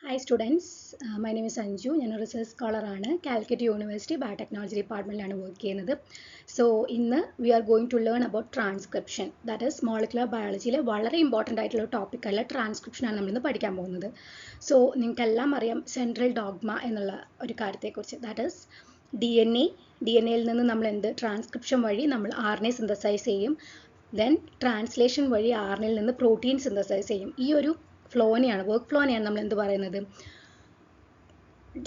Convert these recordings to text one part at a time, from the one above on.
Hi students, my name is Anju. I am a research scholar ആണ് Calicut university biotechnology ഡിപ്പാർട്ട്മെന്റിലാണ് work ചെയ്യുന്നത്. So ഇന്ന് we are going to learn about transcription. That is molecular biologyയിലെ വളരെ important ആയിട്ടുള്ള topic അല്ല transcription ആണ് നമ്മൾ ഇന്ന് പഠിക്കാൻ പോകുന്നത്. സോ നിങ്ങൾക്കെല്ലാം അറിയാം സെൻട്രൽ ഡോഗ്മ എന്നുള്ള ഒരു കാര്യത്തെക്കുറിച്ച്. ദാറ്റ് ഈസ് ഡി എൻ എയിൽ നിന്ന് നമ്മൾ ട്രാൻസ്ക്രിപ്ഷൻ വഴി നമ്മൾ ആർഎൻഎ സിന്തസൈസ് ചെയ്യും. ദെൻ ട്രാൻസ്ലേഷൻ വഴി ആർഎൻഎയിൽ നിന്ന് പ്രോട്ടീൻ സിന്തസൈസ് ചെയ്യും. ഈ ഒരു ഫ്ലോനെയാണ് വർക്ക് ഫ്ലോനെയാണ് നമ്മൾ എന്ത് പറയുന്നത്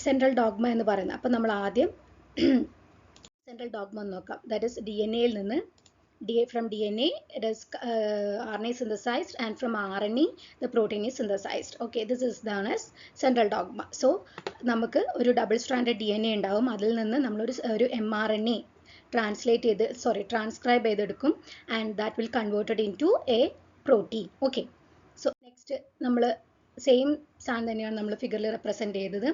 സെൻട്രൽ ഡോഗ്മ എന്ന് പറയുന്നത്. അപ്പം നമ്മൾ ആദ്യം സെൻട്രൽ ഡോഗ്മ എന്ന് നോക്കാം. ദാറ്റ് ഇസ് ഡി എൻ എയിൽ നിന്ന് from DNA it is RNA synthesized and from RNA the protein is synthesized. Okay, this is known as central dogma. So നമുക്ക് ഒരു ഡബിൾ സ്ട്രാൻഡഡ് DNA ഉണ്ടാവും. അതിൽ നിന്ന് നമ്മളൊരു mRNA ട്രാൻസ്ക്രൈബ് ചെയ്തെടുക്കും and that will converted into a protein. Okay, so next നമ്മൾ same സാധനം തന്നെയാണ് നമ്മൾ ഫിഗറിൽ റെപ്രസെൻറ്റ് ചെയ്തത്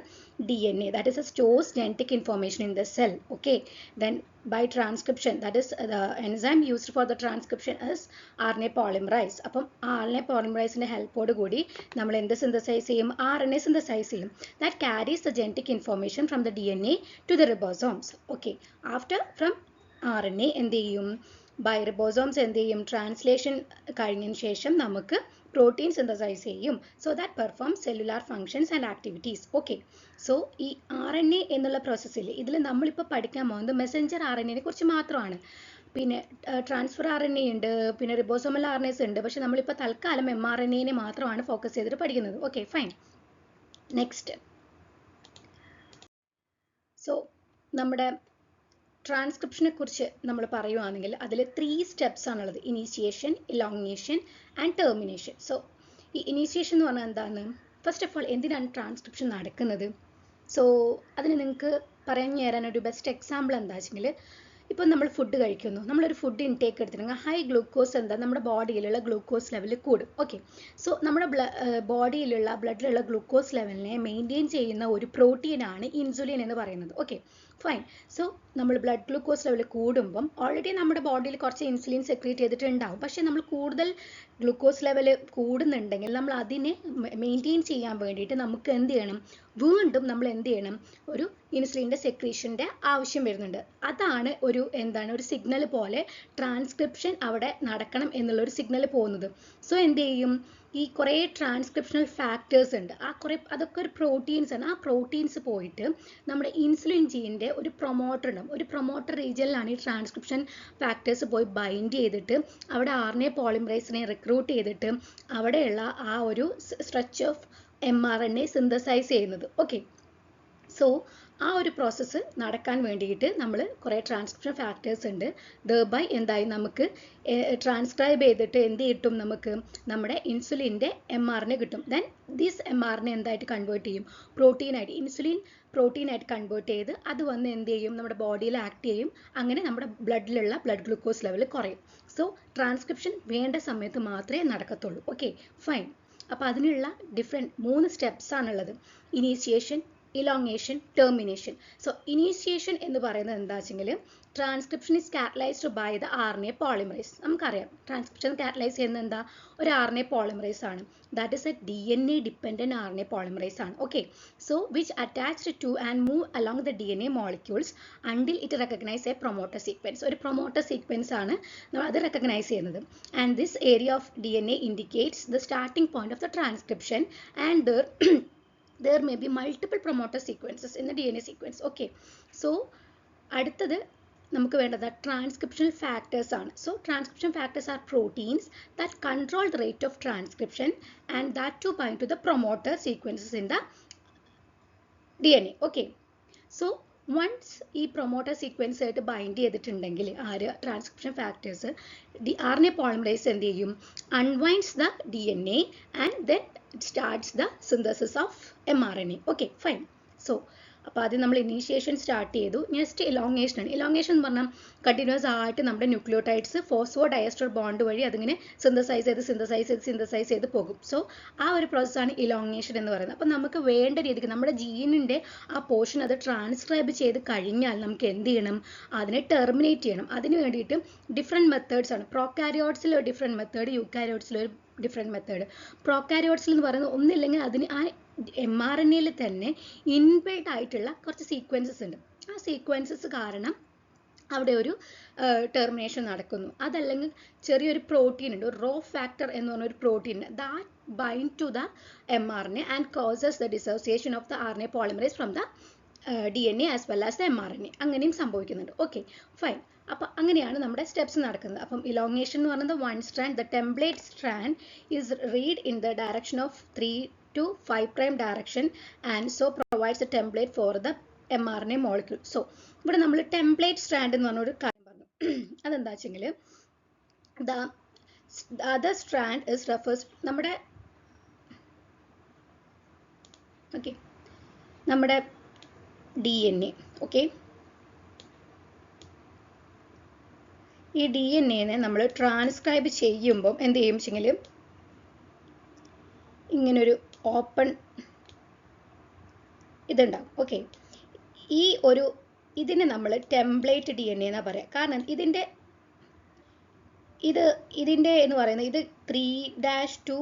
DNA, that is a stores genetic information in the cell. Okay, then by transcription, that is the enzyme used for the transcription is RNA polymerase. അപ്പം RNA polymerase ഹെൽപ്പോട് കൂടി നമ്മൾ എന്ത് സിന്തസൈസ് ചെയ്യും? RNA സിന്തസൈസ് ചെയ്യും. that carries the genetic information from the DNA to the ribosomes. Okay, after from RNA എന്ത് ചെയ്യും? By റിബോസോംസ് എന്ത് ചെയ്യും? ട്രാൻസ്ലേഷൻ കഴിഞ്ഞതിന് ശേഷം നമുക്ക് പ്രോട്ടീൻ സിന്തസൈസ് ചെയ്യും. So that perform cellular functions and activities. Okay, so ഈ RNA എന്നുള്ള പ്രോസസ്സിൽ ഇതിൽ നമ്മളിപ്പോൾ പഠിക്കാൻ പോകുന്നത് മെസ്സഞ്ചർ RNA കുറിച്ച് മാത്രമാണ്. പിന്നെ ട്രാൻസ്ഫർ RNA ഉണ്ട്, പിന്നെ റിബോസോമൽ RNAs ഉണ്ട്. പക്ഷെ നമ്മളിപ്പോൾ തൽക്കാലം mRNA മാത്രമാണ് ഫോക്കസ് ചെയ്തിട്ട് പഠിക്കുന്നത്. Okay, fine. നെക്സ്റ്റ്, സോ നമ്മുടെ ട്രാൻസ്ക്രിപ്ഷനെ കുറിച്ച് നമ്മൾ പറയുകയാണെങ്കിൽ അതിൽ 3 സ്റ്റെപ്സ് ആണുള്ളത്: initiation, elongation and termination. So ഈ ഇനീഷ്യേഷൻ എന്ന് പറഞ്ഞാൽ എന്താണ്? ഫസ്റ്റ് ഓഫ് ഓൾ എന്തിനാണ് ട്രാൻസ്ക്രിപ്ഷൻ നടക്കുന്നത്? സോ അതിന് നിങ്ങൾക്ക് പറഞ്ഞു തരാൻ ഒരു ബെസ്റ്റ് എക്സാമ്പിൾ എന്താ വെച്ചെങ്കിൽ, ഇപ്പം നമ്മൾ ഫുഡ് കഴിക്കുന്നു, നമ്മളൊരു ഫുഡ് ഇൻടേക്ക് എടുത്തിട്ടുണ്ടെങ്കിൽ ഹൈ ഗ്ലൂക്കോസ് എന്താ നമ്മുടെ ബോഡിയിലുള്ള ഗ്ലൂക്കോസ് ലെവൽ കൂടും. ഓക്കെ, സോ നമ്മുടെ ബോഡിയിലുള്ള ബ്ലഡിലുള്ള ഗ്ലൂക്കോസ് ലെവലിനെ മെയിൻറ്റെയിൻ ചെയ്യുന്ന ഒരു പ്രോട്ടീനാണ് ഇൻസുലിൻ എന്ന് പറയുന്നത്. Okay, fine. സോ നമ്മൾ ബ്ലഡ് ഗ്ലൂക്കോസ് ലെവൽ കൂടുമ്പം ഓൾറെഡി നമ്മുടെ ബോഡിയിൽ കുറച്ച് ഇൻസുലിൻ സെക്രീറ്റ് ചെയ്തിട്ടുണ്ടാവും. പക്ഷേ നമ്മൾ കൂടുതൽ ഗ്ലൂക്കോസ് ലെവൽ കൂടുന്നുണ്ടെങ്കിൽ നമ്മൾ അതിനെ മെയിൻറ്റെയിൻ ചെയ്യാൻ വേണ്ടിയിട്ട് നമുക്ക് എന്ത് ചെയ്യണം? വീണ്ടും നമ്മൾ എന്ത് ചെയ്യണം? ഒരു ഇൻസുലിൻ്റെ സെക്രീഷൻ്റെ ആവശ്യം വരുന്നുണ്ട്. അതാണ് ഒരു ഒരു സിഗ്നൽ പോലെ ട്രാൻസ്ക്രിപ്ഷൻ അവിടെ നടക്കണം എന്നുള്ളൊരു സിഗ്നൽ പോകുന്നത്. സോ എന്ത് ചെയ്യും? ഈ കുറേ ട്രാൻസ്ക്രിപ്ഷണൽ ഫാക്ടേഴ്സ് ഉണ്ട്. അതൊക്കെ ഒരു പ്രോട്ടീൻസ് ആണ്. ആ പ്രോട്ടീൻസ് പോയിട്ട് നമ്മുടെ ഇൻസുലിൻ ജീനിൻ്റെ ഒരു പ്രൊമോട്ടർ ഉണ്ടാവും. ഒരു പ്രൊമോട്ടർ റീജിയനിലാണ് ഈ ട്രാൻസ്ക്രിപ്ഷൻ ഫാക്ടേഴ്സ് പോയി ബൈൻഡ് ചെയ്തിട്ട് അവിടെ RNA പോളിമറേസിനെ റിക്രൂട്ട് ചെയ്തിട്ട് അവിടെയുള്ള ആ ഒരു സ്ട്രെച്ച് ഓഫ് mRNA സിന്തസൈസ് ചെയ്യുന്നത്. ഓക്കെ, സോ ആ ഒരു പ്രോസസ്സ് നടക്കാൻ വേണ്ടിയിട്ട് നമ്മൾ കുറേ ട്രാൻസ്ക്രിപ്ഷൻ ഫാക്ടേഴ്സ് ഉണ്ട്. ദബൈ എന്തായി നമുക്ക് ട്രാൻസ്ക്രൈബ് ചെയ്തിട്ട് എന്ത് കിട്ടും? നമുക്ക് നമ്മുടെ ഇൻസുലിൻ്റെ mRNA കിട്ടും. ദെൻ ദിസ് mRNA എന്തായിട്ട് കൺവേർട്ട് ചെയ്യും? പ്രോട്ടീനായിട്ട്. ഇൻസുലിൻ പ്രോട്ടീനായിട്ട് കൺവേർട്ട് ചെയ്ത് അത് വന്ന് എന്ത് ചെയ്യും? നമ്മുടെ ബോഡിയിൽ ആക്ട് ചെയ്യും. അങ്ങനെ നമ്മുടെ ബ്ലഡിലുള്ള ബ്ലഡ് ഗ്ലൂക്കോസ് ലെവൽ കുറയും. സോ ട്രാൻസ്ക്രിപ്ഷൻ വേണ്ട സമയത്ത് മാത്രമേ നടക്കത്തുള്ളൂ. Okay, fine. അപ്പോൾ അതിനുള്ള ഡിഫറെൻറ്റ് 3 സ്റ്റെപ്സ് ആണുള്ളത്: initiation, elongation, termination. So initiation എന്ന് പറയുന്നത് എന്താ വെച്ചെങ്കിൽ, transcription is catalysed by the RNA polymerase. നമുക്കറിയാം ട്രാൻസ്ക്രിപ്ഷൻ കാറ്റലൈസ് ചെയ്യുന്നത് എന്താ? ഒരു RNA പോളിമറേസ് ആണ്. That is a DNA dependent RNA polymerase ആണ്. Okay, so which attached to and move along the DNA molecules until it recognise A promoter sequence. ഒരു promoter sequence ആണ് അത് recognise ചെയ്യുന്നത്. And this area of DNA indicates the starting point of the transcription and there may be multiple promoter sequences in the DNA sequence. Okay, so അടുത്തത് നമുക്ക് വേണ്ടത് transcriptional factors ആണ്. So transcription factors R proteins that control the rate of transcription and that to bind to the promoter sequences in the DNA. Okay, so once ഈ promoter sequence ആയിട്ട് bind ചെയ്തിട്ടുണ്ടെങ്കിൽ transcription factors RNA polymerase എന്ത് ചെയ്യും? Unwinds the DNA and then it starts the synthesis of mRNA. Okay, fine. So അപ്പോൾ ആദ്യം നമ്മൾ initiation start ചെയ്തു. Next elongation ആണ്. ഇലോങ്ങേഷൻ എന്ന് പറഞ്ഞാൽ കണ്ടിന്യൂസ് ആയിട്ട് നമ്മുടെ ന്യൂക്ലിയോടൈഡ്സ് ഫോസ്ഫോ ഡയസ്റ്റർ ബോണ്ട് വഴി അതിങ്ങനെ സിന്തസൈസ് ചെയ്ത് പോകും. സോ ആ ഒരു പ്രോസസ്സാണ് ഇലോങ്ങേഷൻ എന്ന് പറയുന്നത്. അപ്പോൾ നമുക്ക് വേണ്ട രീതിക്ക് നമ്മുടെ ജീനിൻ്റെ ആ പോർഷൻ അത് ട്രാൻസ്ക്രൈബ് ചെയ്ത് കഴിഞ്ഞാൽ നമുക്ക് എന്ത് ചെയ്യണം? അതിനെ ടെർമിനേറ്റ് ചെയ്യണം. അതിന് വേണ്ടിയിട്ട് ഡിഫറെൻറ്റ് മെത്തേഡ്സ് ആണ്. പ്രോകാരിയോട്സിൽ ഒരു ഡിഫറെൻറ്റ് മെത്തേഡ്, യൂകാരിയോട്സിൽ ഒരു ഡിഫറെൻറ്റ് മെത്തേഡ്. പ്രൊക്കാരിയോട്സിൽ എന്ന് പറയുന്നത് ഒന്നില്ലെങ്കിൽ അതിന് ആ mRNA-യിൽ തന്നെ ഇൻബിൽഡ് ആയിട്ടുള്ള കുറച്ച് സീക്വൻസസ് ഉണ്ട്. ആ സീക്വൻസസ് കാരണം അവിടെ ഒരു ടെർമിനേഷൻ നടക്കുന്നു. അതല്ലെങ്കിൽ ചെറിയൊരു പ്രോട്ടീൻ ഉണ്ട്, റോ ഫാക്ടർ എന്ന് പറഞ്ഞ ഒരു പ്രോട്ടീൻ ഉണ്ട്, that bind to the mRNA and causes the dissociation of the RNA polymerase from the DNA as well as the mRNA. അങ്ങനെയും സംഭവിക്കുന്നുണ്ട്. Okay fine. അപ്പോൾ അങ്ങനെയാണ് നമ്മുടെ സ്റ്റെപ്സ് നടക്കുന്നത്. അപ്പം ഇലോങ്ങേഷൻ എന്ന് പറയുന്നത് 1 strand, the template strand is read in the direction of 3 to 5' direction and so provides A template for the mRNA molecule. So ഇവിടെ നമ്മൾ ടെംപ്ലേറ്റ് സ്ട്രാൻഡ് എന്ന് പറഞ്ഞൊരു കാര്യം പറഞ്ഞു. അതെന്താ വെച്ചെങ്കിൽ the other strand is refers നമ്മുടെ ഓക്കെ നമ്മുടെ DNA. ഓക്കെ ഈ DNA-നെ നമ്മൾ ട്രാൻസ്ക്രൈബ് ചെയ്യുമ്പം എന്ത് ചെയ്യും വെച്ചെങ്കിൽ ഇങ്ങനൊരു ഓപ്പൺ ഇതുണ്ടാവും. ഓക്കെ ഇതിനെ നമ്മൾ ടെംപ്ലേറ്റ് DNA എന്നാ പറയാം. കാരണം ഇതിൻ്റെ എന്ന് പറയുന്നത് ഇത് 3' to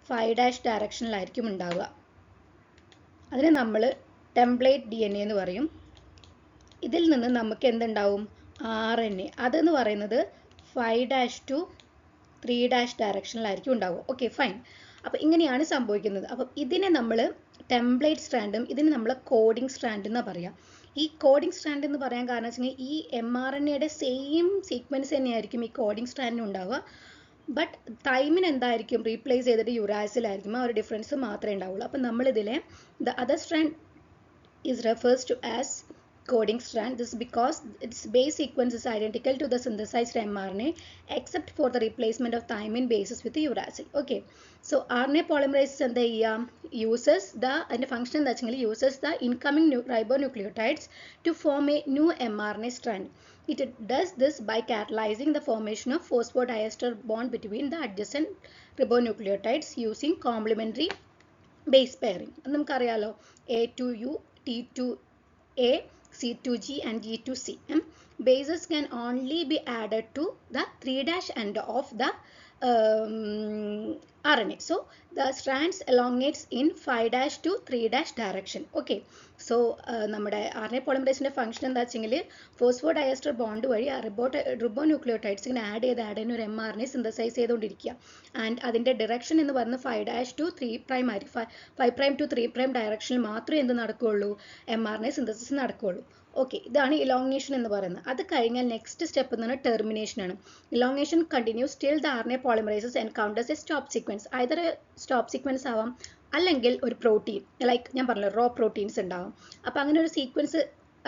5' ഡയറക്ഷനിലായിരിക്കും ഉണ്ടാവുക. അതിനെ നമ്മൾ ടെംപ്ലേറ്റ് DNA എന്ന് പറയും. ഇതിൽ നിന്ന് നമുക്ക് എന്തുണ്ടാവും, RNA. അതെന്ന് പറയുന്നത് 5' to 3' ഡയറക്ഷനിലായിരിക്കും ഉണ്ടാവുക. Okay fine. അപ്പോൾ ഇങ്ങനെയാണ് സംഭവിക്കുന്നത്. അപ്പം ഇതിനെ നമ്മൾ ടെംപ്ലേറ്റ് സ്ട്രാൻഡും ഇതിന് നമ്മൾ കോഡിംഗ് സ്ട്രാൻഡ് എന്നാണ് പറയുക. ഈ കോഡിംഗ് സ്ട്രാൻഡ് എന്ന് പറയാൻ കാരണം വെച്ചാൽ ഈ mRNA-യുടെ സെയിം സീക്വൻസ് തന്നെയായിരിക്കും ഈ കോഡിംഗ് സ്ട്രാൻഡിന് ഉണ്ടാവുക. ബട്ട് തൈമിന് എന്തായിരിക്കും റീപ്ലേസ് ചെയ്തിട്ട് യുറാസിലായിരിക്കും. ആ ഒരു ഡിഫറൻസ് മാത്രമേ ഉണ്ടാവുള്ളൂ. അപ്പം നമ്മളിതിലെ the other strand is refers to as coding strand. This is because its base sequence is identical to the synthesized mRNA except for the replacement of thymine bases with the uracil. Okay, so RNA polymerase and the uses the function that uses the incoming ribonucleotides to form a new mRNA strand. It does this by catalyzing the formation of phosphodiester bond between the adjacent ribonucleotides using complementary base pairing. നമുക്കറിയാലോ A2U, T2A, C2G and G2C. Bases can only be added to the 3' end of the RNA. So the strands elongates in 5' to 3' direction. Okay. So നമ്മുടെ RNA polymerase function എന്താ വെച്ചെങ്കിൽ ഫോസ്ഫോഡയസ്റ്റർ bond വഴി റിബോന്യൂക്ലിയോടൈഡ്സ് ഇങ്ങനെ add ചെയ്ത് ഒരു mRNA synthesise ചെയ്തുകൊണ്ടിരിക്കുക. And അതിൻ്റെ direction എന്ന് പറയുന്നത് 5' to 3' ആയിരിക്കും. 5' to 3' ഡയറക്ഷനിൽ മാത്രമേ എന്ത് നടക്കുകയുള്ളൂ, mRNA സിന്തസിസ് നടക്കുകയുള്ളൂ. ഓക്കെ, ഇതാണ് ഇലോങ്ങേഷൻ എന്ന് പറയുന്നത്. അത് കഴിഞ്ഞാൽ നെക്സ്റ്റ് സ്റ്റെപ്പ് എന്ന് പറഞ്ഞാൽ ടെർമിനേഷൻ ആണ്. Elongation continuous till the RNA polymerase encounters a stop sequence. either stop sequence ആവാം അല്ലെങ്കിൽ ഒരു പ്രോട്ടീൻ, ലൈക്ക് ഞാൻ പറഞ്ഞല്ലോ റോ പ്രോട്ടീൻസ് ഉണ്ടാവും. അപ്പോൾ അങ്ങനെ ഒരു സീക്വൻസ്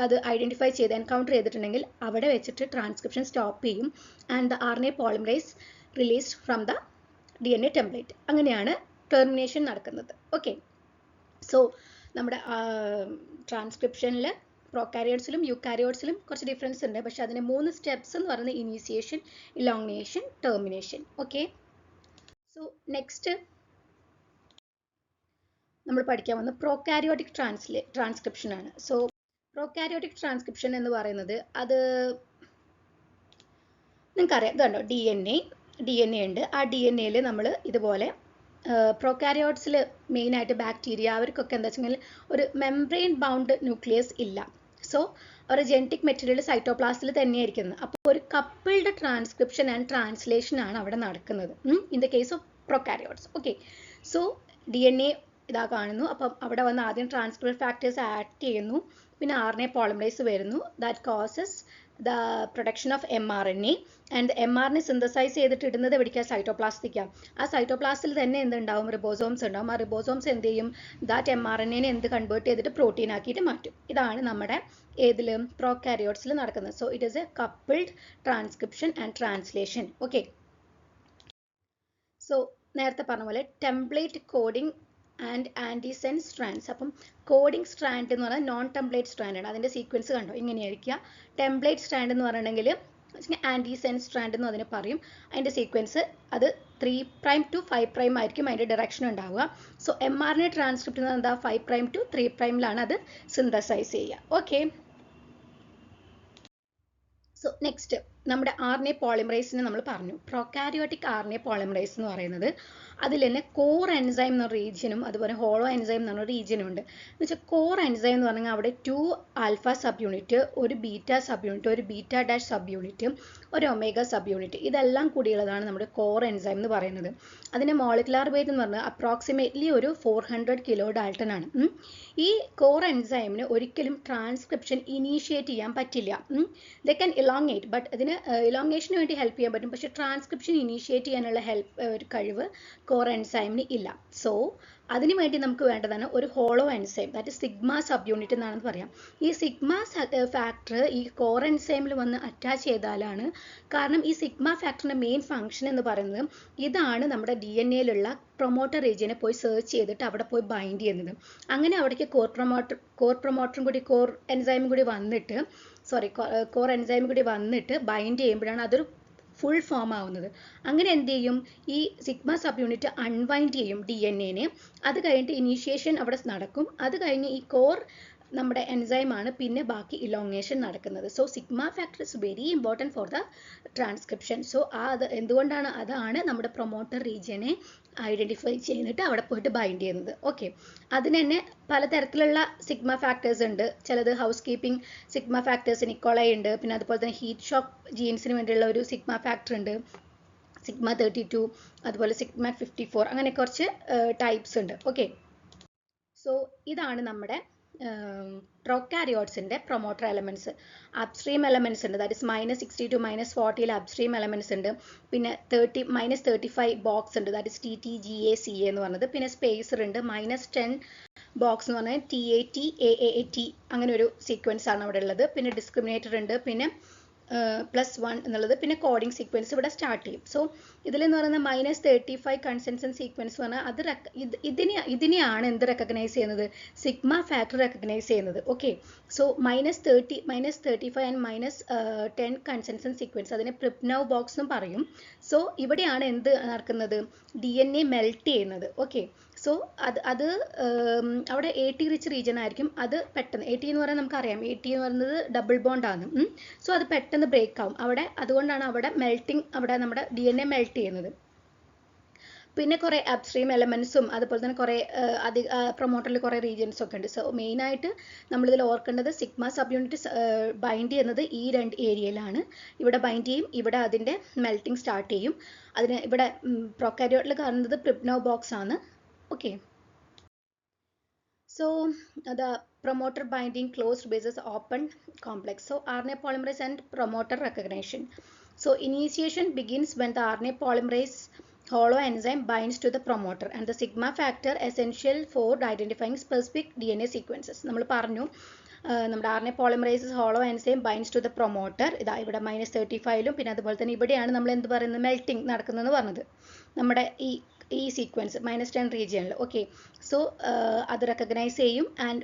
അത് ഐഡൻറ്റിഫൈ ചെയ്ത് എൻകൗണ്ടർ ചെയ്തിട്ടുണ്ടെങ്കിൽ അവിടെ വെച്ചിട്ട് ട്രാൻസ്ക്രിപ്ഷൻ സ്റ്റോപ്പ് ചെയ്യും and the RNA polymerase released from the DNA template. അങ്ങനെയാണ് ടെർമിനേഷൻ നടക്കുന്നത്. ഓക്കെ, സോ നമ്മുടെ ട്രാൻസ്ക്രിപ്ഷനിൽ പ്രൊക്കാരിയോട്സിലും യൂക്കാരിയോട്സിലും കുറച്ച് ഡിഫറൻസ് ഉണ്ട്. പക്ഷെ അതിന് 3 സ്റ്റെപ്സ് എന്ന് പറയുന്നത് initiation, elongation, termination. Okay, so next നമ്മൾ പഠിക്കാൻ വന്ന പ്രോകാരിയോട്ടിക് ട്രാൻസ്ക്രിപ്ഷൻ ആണ്. സോ പ്രോകാരിയോട്ടിക് ട്രാൻസ്ക്രിപ്ഷൻ എന്ന് പറയുന്നത് അത് നിങ്ങൾക്കറിയാം, ഇതുണ്ടോ DNA ഉണ്ട്. ആ DNA-യിൽ നമ്മൾ ഇതുപോലെ പ്രൊക്കാരിയോട്സിൽ മെയിനായിട്ട് ബാക്ടീരിയ അവർക്കൊക്കെ എന്താ വെച്ചെങ്കിൽ ഒരു മെംബ്രെയിൻ ബൗണ്ട് ന്യൂക്ലിയസ് ഇല്ല. സോ ഒരു ജെനറ്റിക് മെറ്റീരിയൽ സൈറ്റോപ്ലാസ്റ്റിൽ തന്നെയായിരിക്കുന്നത്. അപ്പോൾ ഒരു കപ്പിൾഡ് ട്രാൻസ്ക്രിപ്ഷൻ ആൻഡ് ട്രാൻസ്ലേഷൻ ആണ് അവിടെ നടക്കുന്നത് in the case of prokaryotes. Okay, so DNA ഇതാ കാണുന്നു. അപ്പം അവിടെ വന്ന് ആദ്യം ട്രാൻസ്ക്രിപ്ഷൻ ഫാക്ടേഴ്സ് ആക്ട് ചെയ്യുന്നു, പിന്നെ RNA polymerase വരുന്നു, that causes the production of mRNA and mRNA synthesize ചെയ്തിട്ട് ഇടുന്നത് എവിടേക്കാ, സൈറ്റോപ്ലാസ്റ്റിക്കാം. ആ സൈറ്റോപ്ലാസ്റ്റിൽ തന്നെ എന്തുണ്ടാവും, റിബോസോംസ് ഉണ്ടാവും. ആ റിബോസോംസ് എന്ത് ചെയ്യും, ദാറ്റ് mRNA-നെ കൺവേർട്ട് ചെയ്തിട്ട് പ്രോട്ടീൻ ആക്കിയിട്ട് മാറ്റും. ഇതാണ് നമ്മുടെ ഏതിലും പ്രോകാരിയോട്സിൽ നടക്കുന്നത്. So it is A coupled transcription and translation. Okay, so നേരത്തെ പറഞ്ഞ പോലെ ടെംപ്ലേറ്റ് കോഡിംഗ് ആൻഡ് ആൻറ്റിസെൻസ് സ്ട്രാൻഡ്സ്. അപ്പം കോഡിംഗ് സ്ട്രാൻഡ് എന്ന് പറഞ്ഞാൽ നോൺ ടെംപ്ലേറ്റ് സ്ട്രാൻഡ് ആണ്. അതിൻ്റെ സീക്വൻസ് കണ്ടോ ഇങ്ങനെയായിരിക്കുക. ടെംപ്ലേറ്റ് സ്ട്രാൻഡ് എന്ന് പറഞ്ഞിട്ടുണ്ടെങ്കിൽ ആൻറ്റിസെൻസ് സ്ട്രാൻഡ് എന്ന് അതിന് പറയും. അതിൻ്റെ സീക്വൻസ് അത് 3' to 5' ആയിരിക്കും അതിൻ്റെ ഡയറക്ഷൻ ഉണ്ടാവുക. സോ mRNA ട്രാൻസ്ക്രിപ്റ്റ് എന്ന് എന്താ 5' to 3'ലാണ് അത് സിന്തസൈസ് ചെയ്യുക. ഓക്കെ, സോ നെക്സ്റ്റ് നമ്മുടെ RNA പോളിമറേസിനെ നമ്മൾ പറഞ്ഞു. പ്രൊകാരിയോട്ടിക് RNA പോളിമറേസ് എന്ന് പറയുന്നത് അതിൽ തന്നെ കോർ എൻസൈം എന്ന റീജിയനും അതുപോലെ ഹോളോ എൻസൈം എന്ന് പറഞ്ഞ റീജിയനും ഉണ്ട്. എന്ന് വെച്ചാൽ കോർ എൻസൈം എന്ന് പറഞ്ഞാൽ അവിടെ 2 ആൽഫ സബ് യൂണിറ്റ്, ഒരു ബീറ്റ സബ് യൂണിറ്റ്, ഒരു ബീറ്റ ഡാഷ് സബ് യൂണിറ്റ്, ഒരു ഒമേഗ സബ് യൂണിറ്റ്, ഇതെല്ലാം കൂടിയുള്ളതാണ് നമ്മുടെ കോർ എൻസൈം എന്ന് പറയുന്നത്. അതിൻ്റെ മോളിക്കുലാർ വെയിറ്റ് എന്ന് പറഞ്ഞാൽ അപ്രോക്സിമേറ്റ്ലി ഒരു 400 കിലോ ഡാൾട്ടൺ ആണ്. ഈ കോർ എൻസൈമിന് ഒരിക്കലും ട്രാൻസ്ക്രിപ്ഷൻ ഇനീഷ്യേറ്റ് ചെയ്യാൻ പറ്റില്ല. ദേ ക്യാൻ ഇലോങ്ങേറ്റ്, ബട്ട് ഇതിന് ഇലോങ്ങേഷന് വേണ്ടി ഹെൽപ്പ് ചെയ്യാൻ പറ്റും, പക്ഷേ ട്രാൻസ്ക്രിപ്ഷൻ ഇനീഷ്യേറ്റ് ചെയ്യാനുള്ള ഒരു കഴിവ് കോർ എൻസൈമിന് ഇല്ല. സോ അതിനു വേണ്ടി നമുക്ക് വേണ്ടതാണ് ഒരു hollow enzyme, that is sigma sub unit എന്നാണെന്ന് പറയാം. ഈ സിഗ്മ ഫാക്ടർ ഈ കോർ എൻസൈമിൽ വന്ന് അറ്റാച്ച് ചെയ്താലാണ്, കാരണം ഈ സിഗ്മ ഫാക്ടറിൻ്റെ മെയിൻ ഫംഗ്ഷൻ എന്ന് പറയുന്നത് ഇതാണ് നമ്മുടെ DNA-യിലുള്ള പ്രൊമോട്ടർ റീജിയനെ പോയി സെർച്ച് ചെയ്തിട്ട് അവിടെ പോയി ബൈൻഡ് ചെയ്യുന്നത്. അങ്ങനെ അവിടേക്ക് കോർ പ്രൊമോട്ടറും കൂടി കോർ എൻസൈമും കൂടി വന്നിട്ട് കോർ എൻസൈമും കൂടി വന്നിട്ട് ബൈൻഡ് ചെയ്യുമ്പോഴാണ് അതൊരു ഫുൾ ഫോം ആവുന്നത്. അങ്ങനെ എന്ത് ചെയ്യും, ഈ സിഗ്മ സബ് യൂണിറ്റ് അൺവൈൻഡ് ചെയ്യും DNA-നെ. അത് കഴിഞ്ഞിട്ട് ഇനീഷ്യേഷൻ അവിടെ നടക്കും. അത് കഴിഞ്ഞ് ഈ കോർ നമ്മുടെ എൻസൈമാണ് പിന്നെ ബാക്കി ഇലോങ്ങേഷൻ നടക്കുന്നത്. So sigma factor is very important for the transcription. So എന്തുകൊണ്ടാണ് അതാണ് നമ്മുടെ പ്രൊമോട്ടർ റീജിയനെ ഐഡൻറ്റിഫൈ ചെയ്തിട്ട് അവിടെ പോയിട്ട് ബൈൻഡ് ചെയ്യുന്നത്. ഓക്കെ, അതിന് തന്നെ പലതരത്തിലുള്ള സിഗ്മ ഫാക്ടേഴ്സ് ഉണ്ട്. ചിലത് ഹൗസ് കീപ്പിംഗ് സിഗ്മ ഫാക്ടേഴ്സ് നിക്കോളൈ ഉണ്ട്, പിന്നെ അതുപോലെ തന്നെ ഹീറ്റ് ഷോക്ക് ജീൻസിന് വേണ്ടിയുള്ള ഒരു സിഗ്മ ഫാക്ടർ ഉണ്ട്, സിഗ്മ 32, അതുപോലെ സിഗ്മ 54, അങ്ങനെ കുറച്ച് ടൈപ്സ് ഉണ്ട്. ഓക്കെ, സോ ഇതാണ് നമ്മുടെ പ്രൊകാരിയോട്സിൻ്റെ പ്രൊമോട്ടർ എലമെൻറ്റ്സ്. അപ്സ്ട്രീം എലമെൻറ്റ്സ് ഉണ്ട്, that is -60 to -40 upstream elements ഉണ്ട്. പിന്നെ -35 ബോക്സ് ഉണ്ട്, ദാറ്റ് ഇസ് TTGACA എന്ന് പറഞ്ഞത്. പിന്നെ സ്പേസർ ഉണ്ട്, -10 ബോക്സ് എന്ന് പറഞ്ഞാൽ TAT AAT, അങ്ങനെ ഒരു സീക്വൻസ് ആണ് അവിടെ ഉള്ളത്. പിന്നെ ഡിസ്ക്രിമിനേറ്റർ ഉണ്ട്, പിന്നെ +1 എന്നുള്ളത്, പിന്നെ കോഡിംഗ് സീക്വൻസ് ഇവിടെ സ്റ്റാർട്ട് ചെയ്യും. സോ ഇതിലെന്ന് പറയുന്നത് -35 കൺസെൻസസ് സീക്വൻസ് പറഞ്ഞാൽ അത് ഇതിനെയാണ് എന്ത് റെക്കഗ്നൈസ് ചെയ്യുന്നത്, സിഗ്മ ഫാക്ടർ റെക്കഗ്നൈസ് ചെയ്യുന്നത്. Okay, so -35 and -10 consensus sequence, അതിനെ പ്രിപ്നവ് ബോക്സ് എന്നും പറയും. സോ ഇവിടെയാണ് എന്ത് നടക്കുന്നത്, DNA മെൽറ്റ് ചെയ്യുന്നത്. ഓക്കെ, സോ അത് അവിടെ AT റിച്ച് റീജിയൻ ആയിരിക്കും. അത് പെട്ടെന്ന് AT എന്ന് പറയുന്നത് നമുക്കറിയാം, AT എന്ന് പറയുന്നത് ഡബിൾ ബോണ്ട് ആണ്. സോ അത് പെട്ടെന്ന് ബ്രേക്ക് ആവും അവിടെ. അതുകൊണ്ടാണ് അവിടെ മെൽറ്റിംഗ്, അവിടെ നമ്മുടെ DNA മെൽറ്റ് ചെയ്യുന്നത്. പിന്നെ കുറേ അപ്സ്ട്രീം എലമെൻസും അതുപോലെ തന്നെ കുറേ പ്രൊമോട്ടറിൽ കുറേ റീജിയൻസും ഒക്കെ ഉണ്ട്. സോ മെയിനായിട്ട് നമ്മളിതിൽ ഓർക്കേണ്ടത് സിഗ്മ സബ് യൂണിറ്റ് ബൈൻഡ് ചെയ്യുന്നത് ഈ 2 ഏരിയയിലാണ്. ഇവിടെ ബൈൻഡ് ചെയ്യും, ഇവിടെ അതിൻ്റെ മെൽറ്റിംഗ് സ്റ്റാർട്ട് ചെയ്യും. അതിന് ഇവിടെ പ്രൊകാരിയോട്ടിൽ കാണുന്നത് പ്രിപ്നവ് ബോക്സ് ആണ്. Okay, so the promoter binding closed bases open complex. So RNA polymerase and promoter recognition. So initiation begins when the RNA polymerase holo enzyme binds to the promoter and the sigma factor essential for identifying specific DNA sequences. നമ്മൾ പറഞ്ഞു നമ്മുടെ RNA polymerase holo enzyme binds to the promoter. ഇതാ ഇവിടെ -35 പിന്നെ അതുപോലെ തന്നെ ഇവിടെയാണ് നമ്മൾ എന്ത് പറയുന്നത്, മെൽറ്റിംഗ് നടക്കുന്നതെന്ന് പറഞ്ഞത്, നമ്മുടെ ഈ സീക്വൻസ് -10 റീജിയനിൽ. ഓക്കെ, സോ അത് റെക്കഗ്നൈസ് ചെയ്യും and